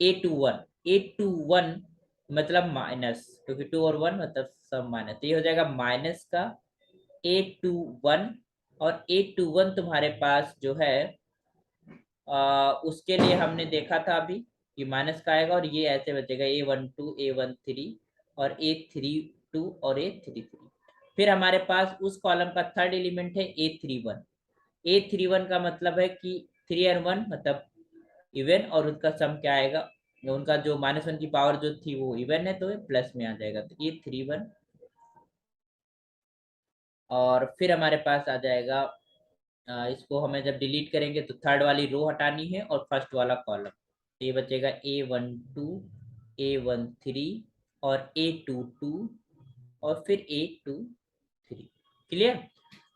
A21 मतलब माइनस, क्योंकि 2 और 1 मतलब सब माइनस, तो ये हो जाएगा माइनस का A21। और A21 तुम्हारे पास जो है उसके लिए हमने देखा था अभी कि माइनस का आएगा, और ये ऐसे बचेगा A12 A13 और A32 और A33। फिर हमारे पास उस कॉलम का थर्ड एलिमेंट है A31। A31 का मतलब है कि 3 और 1 मतलब इवन, और उनका सम क्या आएगा, उनका जो -1 की पावर जो थी वो इवन है, तो प्लस में आ जाएगा, तो A31। और फिर हमारे पास आ जाएगा, इसको हमें जब डिलीट करेंगे तो थर्ड वाली रो हटानी है और फर्स्ट वाला कॉलम, तो ये बचेगा A12 A13 और A22 और फिर A23। क्लियर।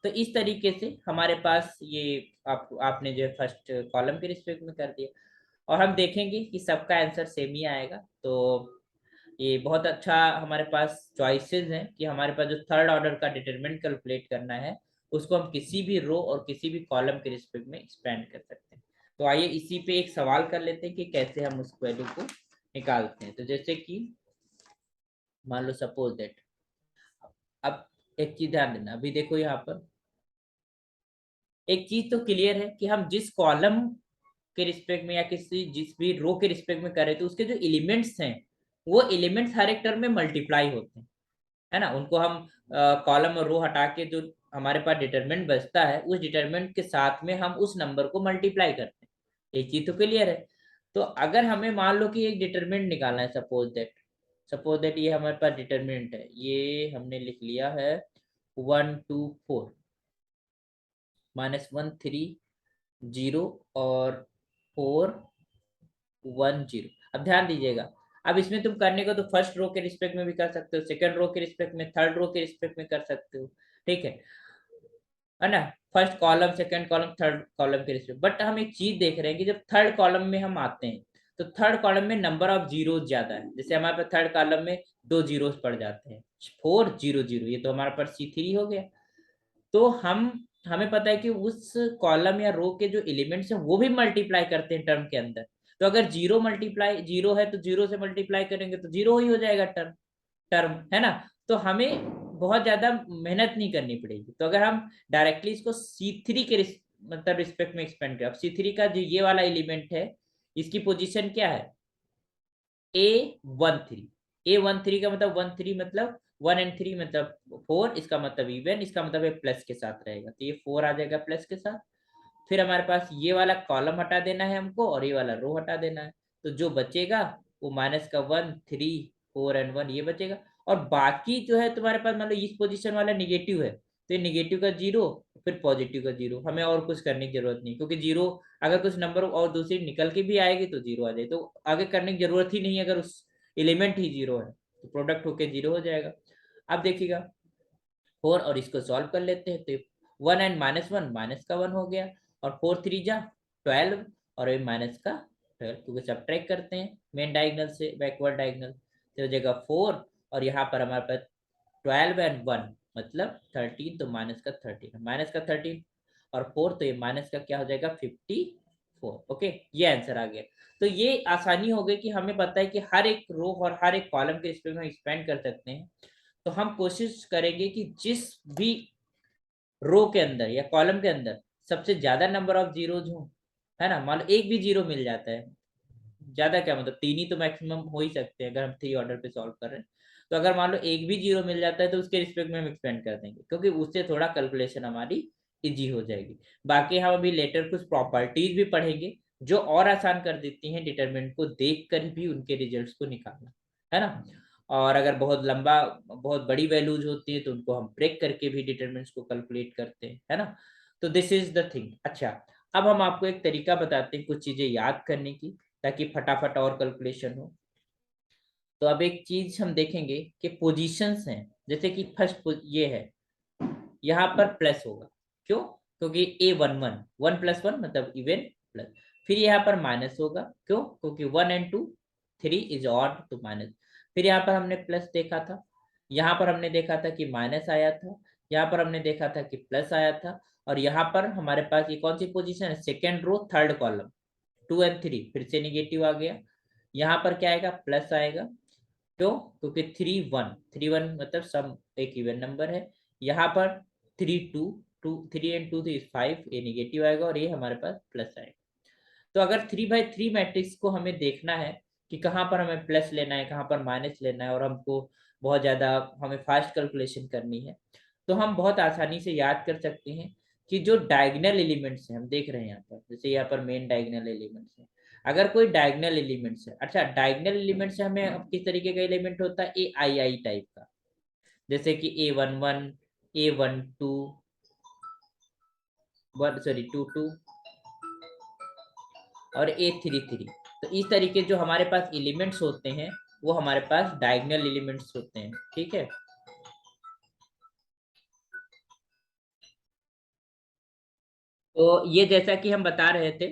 तो इस तरीके से हमारे पास ये आपने जो फर्स्ट कॉलम के रिस्पेक्ट में कर दिया, और हम देखेंगे कि सबका आंसर सेम ही आएगा। तो ये बहुत अच्छा हमारे पास चॉइसेस हैं कि हमारे पास जो थर्ड ऑर्डर का डिटरमिनेंट कैलकुलेट करना है उसको हम किसी भी रो और किसी भी कॉलम के रिस्पेक्ट में एक्सपेंड कर सकते हैं। तो आइए इसी पे एक सवाल कर लेते हैं कि कैसे हम उस वैल्यू को निकालते हैं। तो जैसे कि मान लो सपोज दैट, अब एक चीज ध्यान देना, अभी देखो यहाँ पर एक चीज तो क्लियर है कि हम जिस कॉलम के रिस्पेक्ट में या किसी जिस भी रो के रिस्पेक्ट में कर रहे थे उसके जो एलिमेंट्स हैं वो एलिमेंट्स हर एक टर्म में मल्टीप्लाई होते हैं, है ना। उनको हम कॉलम और रो हटा के जो हमारे पास डिटरमिनेंट बचता है उस डिटरमिनेंट के साथ में हम उस नंबर को मल्टीप्लाई करते हैं। एक चीज तो क्लियर है। तो अगर हमें मान लो कि एक डिटरमिनेंट निकालना है, सपोज दैट ये हमारे पास डिटरमिनेंट है, ये हमने लिख लिया है 1 2 4 -1 3 0 और 4 1 0। अब ध्यान दीजिएगा, अब इसमें तुम करने को तो फर्स्ट रो के रिस्पेक्ट में भी कर सकते हो, सेकंड रो के रिस्पेक्ट में, थर्ड रो के रिस्पेक्ट में कर सकते हो, ठीक है ना। First column second column third column के रिस्पेक्ट, बट हम एक चीज देख रहे हैं कि जब थर्ड कॉलम में हम आते हैं तो थर्ड कॉलम में नंबर ऑफ जीरोस ज्यादा है। जैसे हमारे पास थर्ड कॉलम में 2 जीरोस पड़ जाते हैं, 4 0 0, ये तो हमारे पास C3 हो गया। तो हमें पता है कि उस कॉलम या रो के जो एलिमेंट्स हैं वो भी मल्टीप्लाई करते हैं टर्म के अंदर। तो अगर जीरो मल्टीप्लाई जीरो है तो जीरो से मल्टीप्लाई करेंगे तो जीरो ही हो जाएगा टर्म, है ना। तो हमें बहुत ज्यादा मेहनत नहीं करनी पड़ेगी। तो अगर हम डायरेक्टली इसको C3 के मतलब रिस्पेक्ट में एक्सपेंड करें, अब C3 का जो ये वाला एलिमेंट है इसकी पोजीशन क्या है, A13। A13 का मतलब 1 3 मतलब 1 और 3 मतलब 4, इसका मतलब इवन, इसका मतलब प्लस के साथ रहेगा, तो ये 4 आ जाएगा प्लस के साथ। फिर हमारे पास ये वाला कॉलम हटा देना है हमको और ये वाला रो हटा देना है, तो जो बचेगा वो माइनस का 1 3 4 और 1 ये बचेगा। और बाकी जो है तुम्हारे पास मान लो इस पोजीशन वाला निगेटिव है तो ये निगेटिव का 0, फिर पॉजिटिव का 0, हमें और कुछ करने की जरूरत नहीं, क्योंकि 0 अगर कुछ नंबर और दूसरी निकल के भी आएगी तो 0 आ जाए, तो आगे करने की जरूरत ही नहीं है अगर उस एलिमेंट ही 0 है तो प्रोडक्ट होके 0 हो जाएगा। अब देखिएगा 4 और इसको सॉल्व कर लेते हैं, तो 1 एंड -1 माइनस का 1 हो गया, और 4 3 जा 12 और ये माइनस का 12, क्योंकि सब ट्रैक करते हैं मेन डायगोनल से बैकवर्ड डायगोनल, तो हो जाएगा 4 और यहाँ पर हमारे पास 12 एंड 1 मतलब 13, तो माइनस का 13 और 4, तो ये माइनस का क्या हो जाएगा 54। ओके, ये आंसर आ गया। तो ये आसानी हो गई कि हमें पता है कि हर एक रो और हर एक कॉलम के रिस्पेक्ट में एक्सपेंड कर सकते हैं। तो हम कोशिश करेंगे कि जिस भी रो के अंदर या कॉलम के अंदर सबसे ज्यादा नंबर ऑफ जीरोज हो, है ना, मान लो एक भी जीरो मिल जाता है, ज्यादा क्या मतलब 3 ही तो मैक्सिमम हो ही सकते हैं अगर हम 3 ऑर्डर पे सॉल्व कर रहे हैं, तो अगर मान लो एक भी जीरो मिल जाता है तो उसके रिस्पेक्ट में हम एक्सपेंड कर देंगे, क्योंकि उससे थोड़ा कैलकुलेशन हमारी इजी हो जाएगी। बाकी हम अभी लेटर कुछ प्रॉपर्टीज भी पढ़ेंगे जो और आसान कर देती हैं डिटरमिनेंट को देख कर भी उनके रिजल्ट्स को निकालना, है ना। और अगर बहुत लंबा बहुत बड़ी वैल्यूज होती है तो उनको हम ब्रेक करके भी डिटरमिनेंट्स को कैलकुलेट करते हैं, है ना। तो दिस इज द थिंग। अच्छा, अब हम आपको एक तरीका बताते हैं कुछ चीजें याद करने की ताकि फटाफट और कैलकुलेशन हो। तो अब एक चीज हम देखेंगे कि पोजीशंस हैं, जैसे कि फर्स्ट ये है, यहाँ पर प्लस होगा। क्यों? क्योंकि A11 1+1 मतलब इवन प्लस। फिर यहाँ पर माइनस होगा। क्यों? क्योंकि 1 and 2 3 इज ऑड तो माइनस। फिर यहाँ पर हमने प्लस देखा था, यहाँ पर हमने देखा था कि माइनस आया था, यहाँ पर हमने देखा था कि प्लस आया था, और यहाँ पर हमारे पास ये कौन सी पोजीशन है? Second row third column, 2 and 3 फिर से निगेटिव आ गया। यहाँ पर क्या आएगा? प्लस आएगा। क्यों? क्योंकि 3 1 मतलब सम एक इवन नंबर है। यहाँ पर 3 2 3 5, ये निगेटिव आएगा और ये हमारे पास प्लस आएगा। तो अगर 3/3 मैट्रिक्स को हमें देखना है कि कहाँ पर हमें प्लस लेना है, कहाँ पर माइनस लेना है, और हमको बहुत ज्यादा हमें फास्ट कैलकुलेशन करनी है, तो हम बहुत आसानी से याद कर सकते हैं कि जो डायगोनल एलिमेंट्स हैं हम देख रहे हैं यहाँ पर, जैसे यहाँ पर मेन डायगोनल एलिमेंट्स है। अगर कोई डायगोनल एलिमेंट्स है, अच्छा डायगोनल एलिमेंट्स से हमें किस तरीके का एलिमेंट होता है? AI टाइप का, जैसे कि A11 A12 2 2 और A33। तो इस तरीके जो हमारे पास एलिमेंट्स होते हैं वो हमारे पास डायगोनल एलिमेंट्स होते हैं। ठीक है, तो ये जैसा कि हम बता रहे थे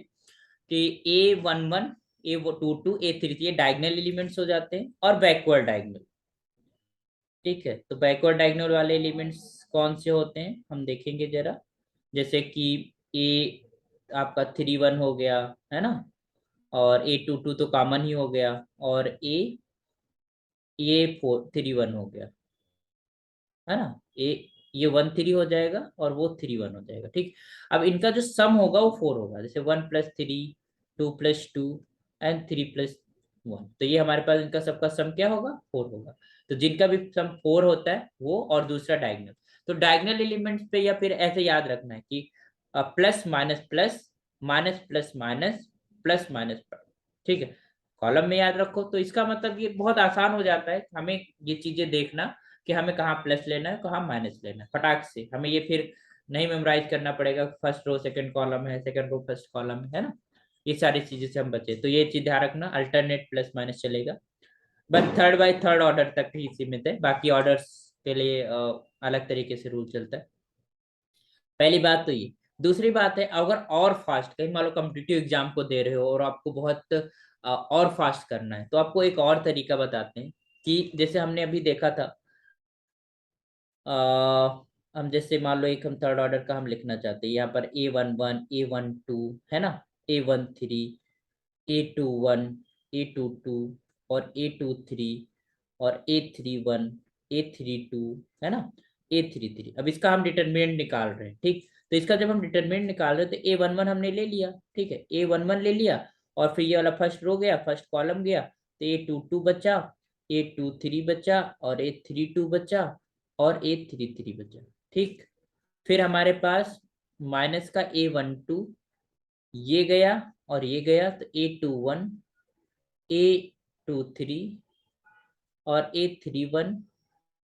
कि A11 A22 A33 ये डायगोनल एलिमेंट्स हो जाते हैं, और बैकवर्ड डायगोनल। ठीक है, तो बैकवर्ड डायगोनल वाले एलिमेंट्स कौन से होते हैं हम देखेंगे जरा। जैसे कि ए आपका 3 1 हो गया, है ना, और A22 तो कॉमन ही हो गया, और A3 1 हो गया, है ना। ये 1 3 हो जाएगा और वो 3 1 हो जाएगा। ठीक, अब इनका जो सम होगा वो 4 होगा, जैसे 1+3 2+2 एंड 3+1। तो ये हमारे पास इनका सबका सम क्या होगा? 4 होगा। तो जिनका भी सम 4 होता है वो, और दूसरा डायगोनल। तो डायगोनल एलिमेंट्स पे या फिर ऐसे याद रखना है कि plus minus plus, minus plus minus, plus minus. ठीक है, कॉलम में याद रखो, तो इसका मतलब ये बहुत आसान हो जाता है हमें ये चीजें देखना कि हमें कहाँ प्लस लेना है, कहाँ माइनस लेना है। फटाक से हमें ये फिर नहीं मेमोराइज करना पड़ेगा, फर्स्ट रो सेकंड कॉलम है, सेकंड रो फर्स्ट कॉलम है ना। ये सारी चीजें से हम बचे, तो ये चीज ध्यान रखना, अल्टरनेट प्लस माइनस चलेगा, but third by third order तक ही सीमित है, बाकी ऑर्डर्स के लिए अलग तरीके से रूल चलता है। पहली बात तो ये। दूसरी बात है, अगर और फास्ट कहीं मान लो कॉम्पिटिटिव एग्जाम को दे रहे हो और आपको बहुत और फास्ट करना है, तो आपको एक और तरीका बताते हैं कि जैसे हमने अभी देखा था, हम जैसे मान लो एक हम थर्ड ऑर्डर का हम लिखना चाहते हैं, यहाँ पर A11 A12 है ना, A13 A21 A22 और A23 और A31 A32 है ना, A33। अब इसका हम डिटरमिनेंट निकाल रहे हैं। ठीक, तो इसका जब हम डिटरमिनेंट निकाल रहे हैं तो A11 हमने ले लिया। ठीक है, A11 ले लिया, और फिर ये वाला फर्स्ट रो गया, फर्स्ट कॉलम गया, तो A22 बचा, A23 बचा, और A32 बचा, और A33 बचा। ठीक, फिर हमारे पास माइनस का A12 ये गया और ये गया, तो A21 A23 और A31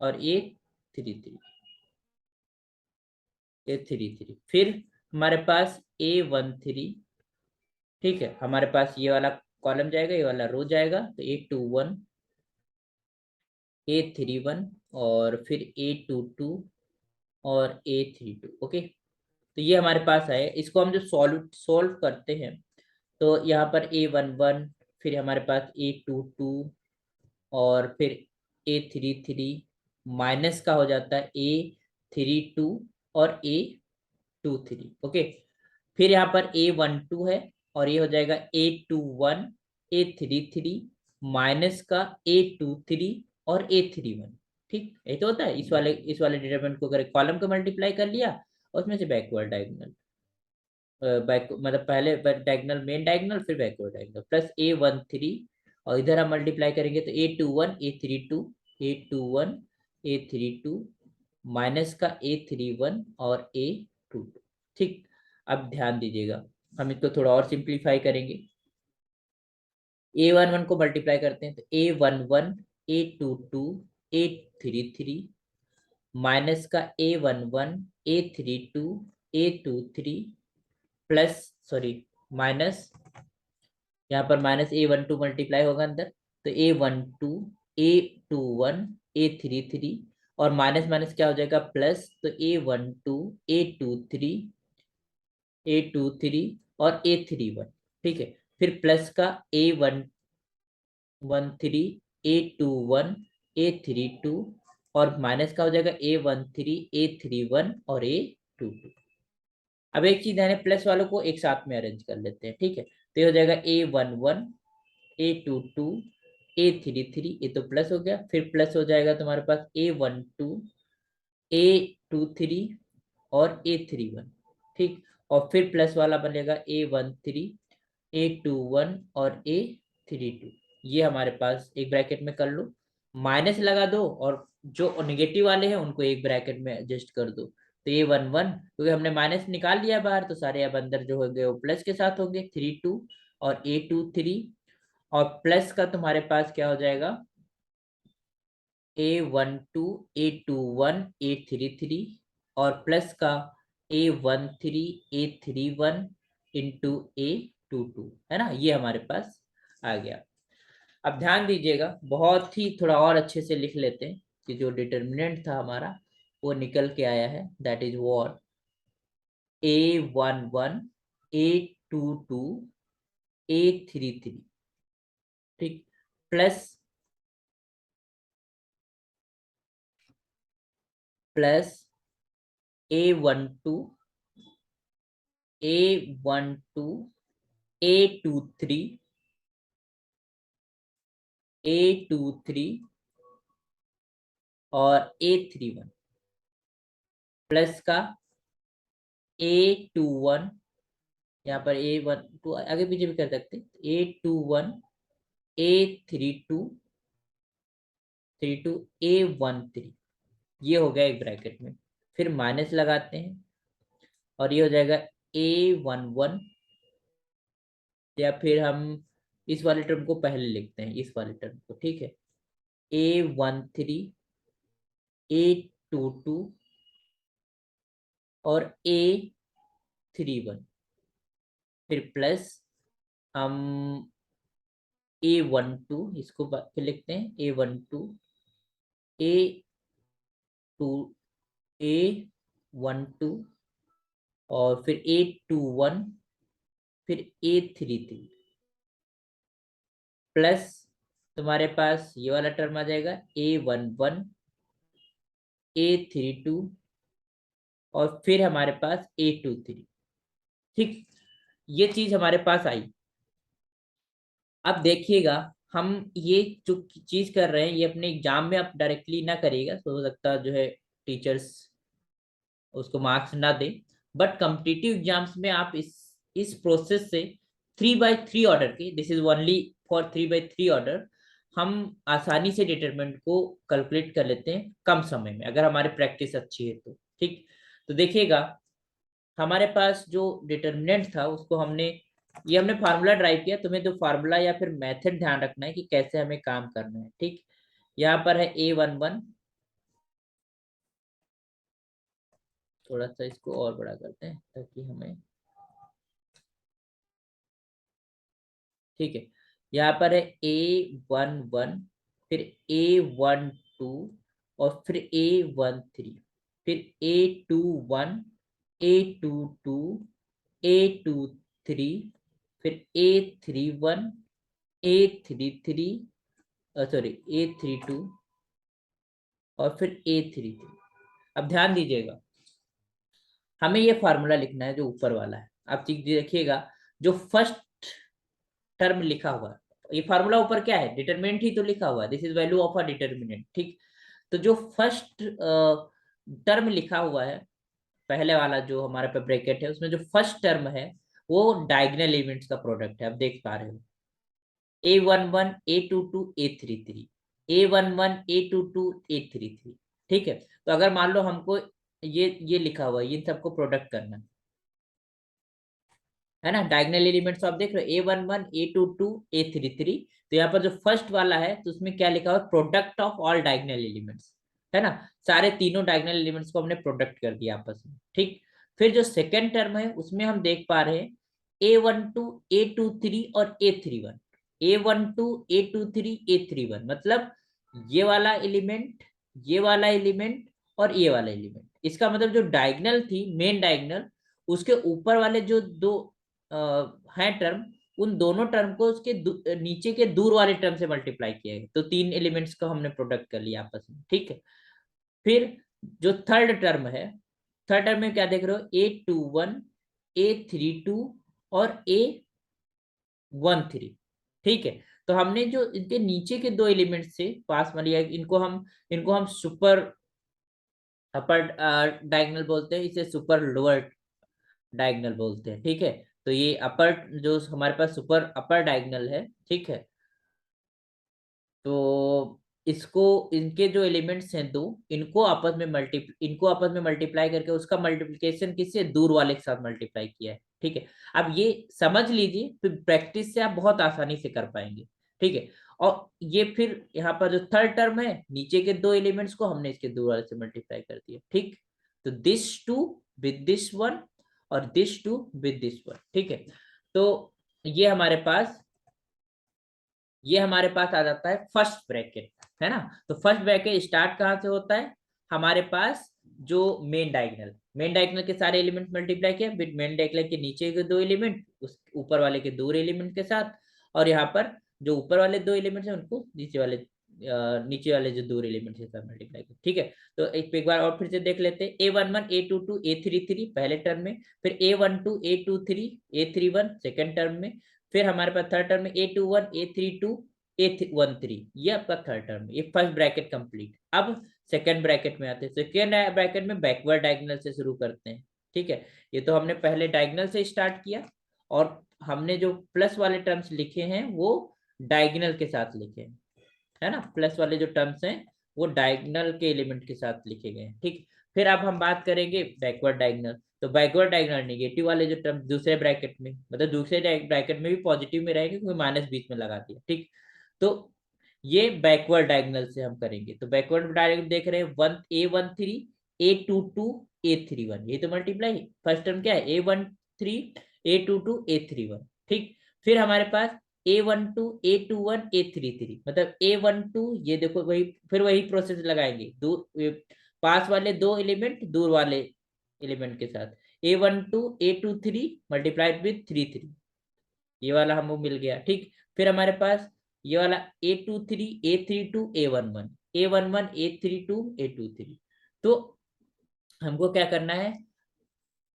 और A33। फिर हमारे पास A13। ठीक है, हमारे पास ये वाला कॉलम जाएगा, ये वाला रो जाएगा, तो A21 A31 और फिर A22 और A32। ओके, तो ये हमारे पास है। इसको हम जो सॉल्व सोल्व करते हैं, तो यहाँ पर A11, फिर हमारे पास A22 और फिर A33 माइनस का हो जाता है A32 और A23। ओके, फिर यहाँ पर A12 है, और ये हो जाएगा A21 A33 माइनस का A23 और A31। ठीक, ये तो होता है। इस वाले डिटरमिनेंट को अगर कॉलम को मल्टीप्लाई कर लिया, और उसमें से बैकवर्ड डायगोनल, बैक मतलब पहले डायगोनल मेन डायगोनल फिर बैकवर्ड डायगोनल, प्लस A13, और इधर हम मल्टीप्लाई करेंगे तो A21 A32 A21 A32 minus का A31 और A22। ठीक, अब ध्यान दीजिएगा, हम इसको थोड़ा और सिंप्लीफाई करेंगे। A11 को मल्टीप्लाई करते हैं तो A11 A22 A33 माइनस का A11 A32 A23 plus, sorry, minus, यहाँ पर माइनस A12 मल्टीप्लाई होगा अंदर, तो A12 A21 A33 और माइनस माइनस क्या हो जाएगा प्लस, तो A12 A23 और A31, ठीक है। फिर प्लस का A113 A21 A32 और माइनस का हो जाएगा A13 A31 और A22। अब एक चीज है, प्लस वालों को एक साथ में अरेंज कर लेते हैं, ठीक है। तो ये हो जाएगा A11 A22 A33, ये तो प्लस हो गया। फिर प्लस हो जाएगा तुम्हारे पास A12 A23 और A31, ठीक। और फिर प्लस वाला बनेगा A13 A21 और A32। ये हमारे पास एक ब्रैकेट में कर लो, माइनस लगा दो और जो नेगेटिव वाले हैं उनको एक ब्रैकेट में एडजस्ट कर दो। तो A11 क्योंकि हमने माइनस निकाल लिया बाहर, तो सारे अब अंदर जो हो गए वो प्लस के साथ होंगे, 32 और A23। और प्लस का तुम्हारे पास क्या हो जाएगा A12 A21 A33 और प्लस का A13 A31 इंटू A22, है ना। ये हमारे पास आ गया। अब ध्यान दीजिएगा, बहुत ही थोड़ा और अच्छे से लिख लेते हैं कि जो डिटर्मिनेंट था हमारा वो निकल के आया है, that is what A11 A22 A33, ठीक, plus plus A12 A12 A23 A23 और A31 प्लस का A21, यहाँ पर A12 आगे पीछे भी कर सकते, A21 A32 A13, ये हो गया एक ब्रैकेट में। फिर माइनस लगाते हैं और ये हो जाएगा A11, या फिर हम इस वाले टर्म को पहले लिखते हैं, इस वाले टर्म को, ठीक है। A13 A22 और A31, फिर प्लस हम A12 इसको फिर लिखते हैं A12 A2 A12 और फिर A21 फिर A33 प्लस तुम्हारे पास ये वाला टर्म आ जाएगा A11 A32 और फिर हमारे पास A23, ठीक। ये चीज हमारे पास आई। अब देखिएगा, हम ये जो चीज कर रहे हैं ये अपने एग्जाम में आप डायरेक्टली ना करिएगा, तो हो सकता है जो है टीचर्स उसको मार्क्स ना दे। बट कॉम्पिटिटिव एग्जाम्स में आप इस प्रोसेस से 3/3 ऑर्डर के, this is only for 3/3 order, हम आसानी से डिटरमिनेंट को कैलकुलेट कर लेते हैं कम समय में, अगर हमारी प्रैक्टिस अच्छी है तो, ठीक। तो देखिएगा, हमारे पास जो डिटरमिनेंट था उसको हमने फार्मूला ड्राइव किया। तुम्हें तो फार्मूला या फिर मेथड ध्यान रखना है कि कैसे हमें काम करना है, ठीक। यहाँ पर है A11, थोड़ा सा इसको और बड़ा करते हैं ताकि हमें, ठीक है। यहाँ पर है A11, फिर A12 और फिर A13, फिर A21 A22 A23, फिर A31 A33, सॉरी A32 और फिर A33। अब ध्यान दीजिएगा, हमें ये फार्मूला लिखना है जो ऊपर वाला है। आप चीज देखिएगा, जो फर्स्ट टर्म लिखा हुआ है, ये फार्मूला ऊपर क्या है, डिटरमिनेंट ही तो लिखा हुआ है, this is value of a determinant, ठीक। तो जो फर्स्ट टर्म लिखा हुआ है, पहले वाला जो हमारे पे ब्रैकेट है, उसमें जो फर्स्ट टर्म है वो डायगोनल एलिमेंट्स का प्रोडक्ट है, आप देख पा रहे हो। A11 A22 A33 A11 A22 A33, ठीक है। तो अगर मान लो हमको ये लिखा हुआ है, इन सबको प्रोडक्ट करना है ना, डायगोनल एलिमेंट्स आप देख रहे हो A11 A22 A33। तो यहाँ पर जो फर्स्ट वाला है तो उसमें क्या लिखा हुआ है, product of all diagonal elements, है ना। सारे तीनों डायगोनल एलिमेंट्स को हमने प्रोडक्ट कर दिया आपस में, ठीक। फिर जो सेकेंड टर्म है उसमें हम देख पा रहे हैं A12 A23 और A31, A12 A23 A31, मतलब ये वाला एलिमेंट, ये वाला एलिमेंट और ये वाला एलिमेंट। इसका मतलब जो डायगोनल थी, मेन डायगोनल, उसके ऊपर वाले जो दो हैं टर्म, उन दोनों टर्म को उसके नीचे के दूर वाले टर्म से मल्टीप्लाई किया है। तो तीन एलिमेंट्स का हमने प्रोडक्ट कर लिया आपस में, ठीक है। फिर जो थर्ड टर्म है, थर्ड टर्म में क्या देख रहे हो, A21, A32 और A13, ठीक है। तो हमने जो इनके नीचे के दो एलिमेंट से पास मान लिया, इनको हम सुपर अपर डायगोनल बोलते हैं, इसे सुपर लोअर डायगोनल बोलते हैं, ठीक है। तो ये अपर, जो हमारे पास सुपर अपर डायगोनल है, ठीक है। तो इसको, इनके जो एलिमेंट्स हैं दो, इनको आपस में मल्टीप्लाई करके उसका मल्टीप्लिकेशन किससे, दूर वाले के साथ मल्टीप्लाई किया है, ठीक है। अब ये समझ लीजिए, फिर प्रैक्टिस से आप बहुत आसानी से कर पाएंगे, ठीक है। और ये फिर यहाँ पर जो थर्ड टर्म है, नीचे के दो एलिमेंट्स को हमने इसके दूर वाले से मल्टीप्लाई कर दिया, ठीक। तो this two with this one और this two with this one, ठीक है। तो ये हमारे पास ये हमारे पास आ जाता है फर्स्ट ब्रैकेट, है ना। तो फर्स्ट ब्रैकेट स्टार्ट कहाँ से होता है, हमारे पास जो मेन डायगोनल के सारे एलिमेंट मल्टीप्लाई किया विद मेन डायगोनल के नीचे के दो एलिमेंट उस ऊपर वाले के दो एलिमेंट के साथ, और यहाँ पर जो ऊपर वाले दो एलिमेंट है उनको नीचे वाले जो दो एलिमेंट के साथ मल्टीप्लाई किया, ठीक है। तो एक बार और फिर से देख लेते हैं, A11, A22, A33 पहले टर्म में, फिर A12, A23, A31 second term में, फिर हमारे पास थर्ड टर्म में A21, A32, A13, ये आपका थर्ड टर्म, ये फर्स्ट ब्रैकेट कंप्लीट। अब सेकंड ब्रैकेट में आते हैं। सेकंड ब्रैकेट में बैकवर्ड डायगोनल से शुरू करते हैं, ठीक है। ये तो हमने पहले डायगोनल से स्टार्ट किया, और हमने जो प्लस वाले टर्म्स लिखे हैं वो डायगोनल के साथ लिखे हैं, है ना। प्लस वाले जो टर्म्स हैं वो डायगोनल के एलिमेंट के साथ लिखे गए हैं, ठीक। फिर अब हम बात करेंगे बैकवर्ड डायगोनल। तो बैकवर्ड डायगोनल नेगेटिव वाले जो टर्म दूसरे ब्रैकेट में, मतलब दूसरे ब्रैकेट में भी पॉजिटिव में रहेंगे क्योंकि माइनस बीच में लगा दिया, ठीक। तो ये बैकवर्ड डायगोनल से हम करेंगे। तो बैकवर्ड डायगोनल देख रहे हैं, A13, A22, A31, ये तो मल्टीप्लाई, फर्स्ट टर्म क्या है, A13, A22, A31, ठीक। फिर हमारे पास A12, A21, A33, मतलब A12, ये देखो वही, फिर वही प्रोसेस लगाएंगे, दूर पास वाले दो एलिमेंट दूर वाले एलिमेंट के साथ, A12, A23 मल्टीप्लाइड विथ 33, ये वाला हमको मिल गया, ठीक। फिर हमारे पास ये वाला A23, A32, A11, A11, A32, A23। तो हमको क्या करना है,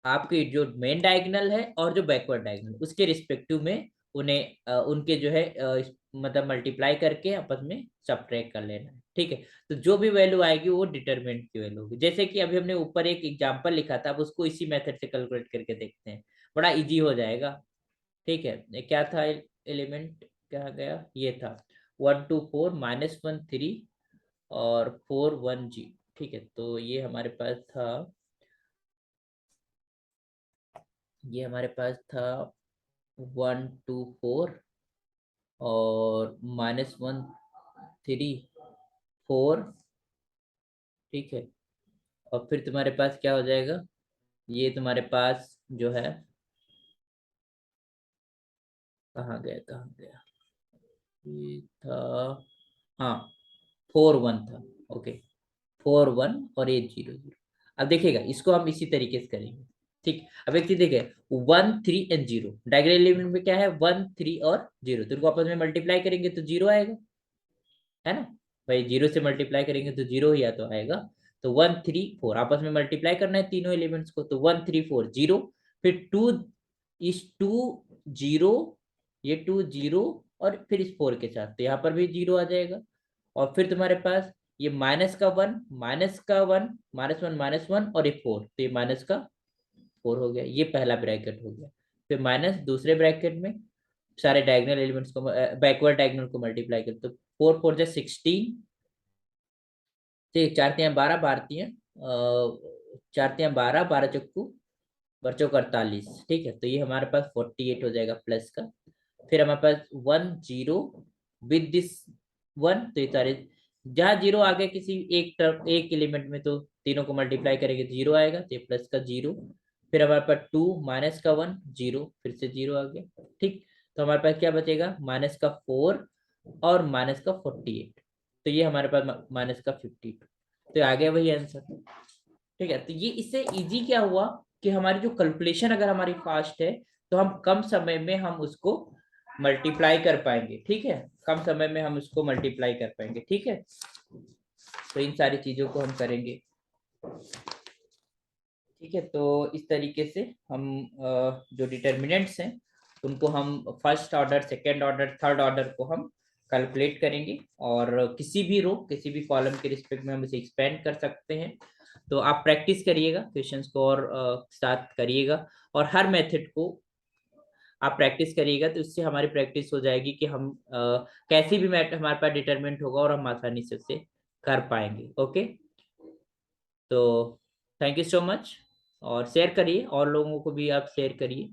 आपकी जो मेन डायगोनल है और जो बैकवर्ड डायगोनल, उसके रिस्पेक्टिव में उन्हें उनके जो है मतलब मल्टीप्लाई करके आपस में सबट्रैक्ट कर लेना है, ठीक है। तो जो भी वैल्यू आएगी वो डिटरमिनेंट की वैल्यू होगी। जैसे कि अभी हमने ऊपर एक एग्जांपल लिखा था, अब उसको इसी मेथड से कैलकुलेट करके देखते हैं, बड़ा इजी हो जाएगा, ठीक है। ये क्या था, एलिमेंट क्या गया, ये था 1 2 4 -1 3 और 4 1 G, ठीक है। तो ये हमारे पास था, ये हमारे पास था 1 2 4 और -1 3 4, ठीक है। और फिर तुम्हारे पास क्या हो जाएगा, ये तुम्हारे पास जो है, कहाँ गया कहाँ गया, ये था, हाँ 4 1 था, ओके। 4 1 और 8 0 0। अब देखिएगा, इसको हम इसी तरीके से करेंगे, ठीक। अब एक चीज देखिए, 1 3 और 0, डायगोनल एलिमेंट में क्या है, 1 3 और 0, तो इनको आपस में मल्टीप्लाई करेंगे तो 0 आएगा, है ना। भाई 0 से मल्टीप्लाई करेंगे तो 0 ही या तो आएगा। तो 1 3 4 आपस में मल्टीप्लाई करना है तीनों एलिमेंट्स को, तो 1 3 4 0, फिर 2 ये 2 0 और फिर इस 4 के साथ, तो यहाँ पर भी 0 आ जाएगा। और फिर तुम्हारे पास ये -1, -1, -1, और ये 4, तो ये -4 हो गया, ये पहला ब्रैकेट हो गया। फिर माइनस दूसरे ब्रैकेट में सारे डायगोनल एलिमेंट्स को, बैकवर्ड डायगोनल को मल्टीप्लाई कर, तो 4 4 जा 16, ठीक, 4 3 12, 4 3 12, 12 चक्कू, बच्चों का 48, ठीक है। तो ये हमारे पास 48 हो जाएगा प्लस का। फिर हमारे पास 1 0 विद दिस 1, तो ये सारे जहाँ 0 आ गया किसी एक टर्म एक एलिमेंट में, तो तीनों को मल्टीप्लाई करेंगे तो 0 आएगा, तो ये प्लस का 0। फिर हमारे पास 2 -1 0, फिर से 0 आ गया, ठीक। तो हमारे पास क्या बचेगा, -4 और -48, तो ये हमारे पास माइनस का 52, तो आ गया वही आंसर। ठीक है, तो ये इससे इजी क्या हुआ कि हमारी जो कैलकुलेशन अगर हमारी फास्ट है तो हम कम समय में हम उसको मल्टीप्लाई कर पाएंगे। ठीक है, कम समय में हम उसको मल्टीप्लाई कर पाएंगे। ठीक है, तो इन सारी चीजों को हम करेंगे। ठीक है, तो इस तरीके से हम जो डिटर्मिनेंट्स हैं उनको हम first order, second order, third order को हम कैलकुलेट करेंगे, और किसी भी रो, किसी भी कॉलम के रिस्पेक्ट में हम इसे एक्सपेंड कर सकते हैं। तो आप प्रैक्टिस करिएगा, क्वेश्चंस को और साथ करिएगा, और हर मेथड को आप प्रैक्टिस करिएगा, तो इससे हमारी प्रैक्टिस हो जाएगी कि हम कैसी भी मैथ हमारे पास डिटरमिनेंट होगा और हम आसानी से उसे कर पाएंगे। ओके, तो थैंक यू सो मच, और शेयर करिए, और लोगों को भी आप शेयर करिए।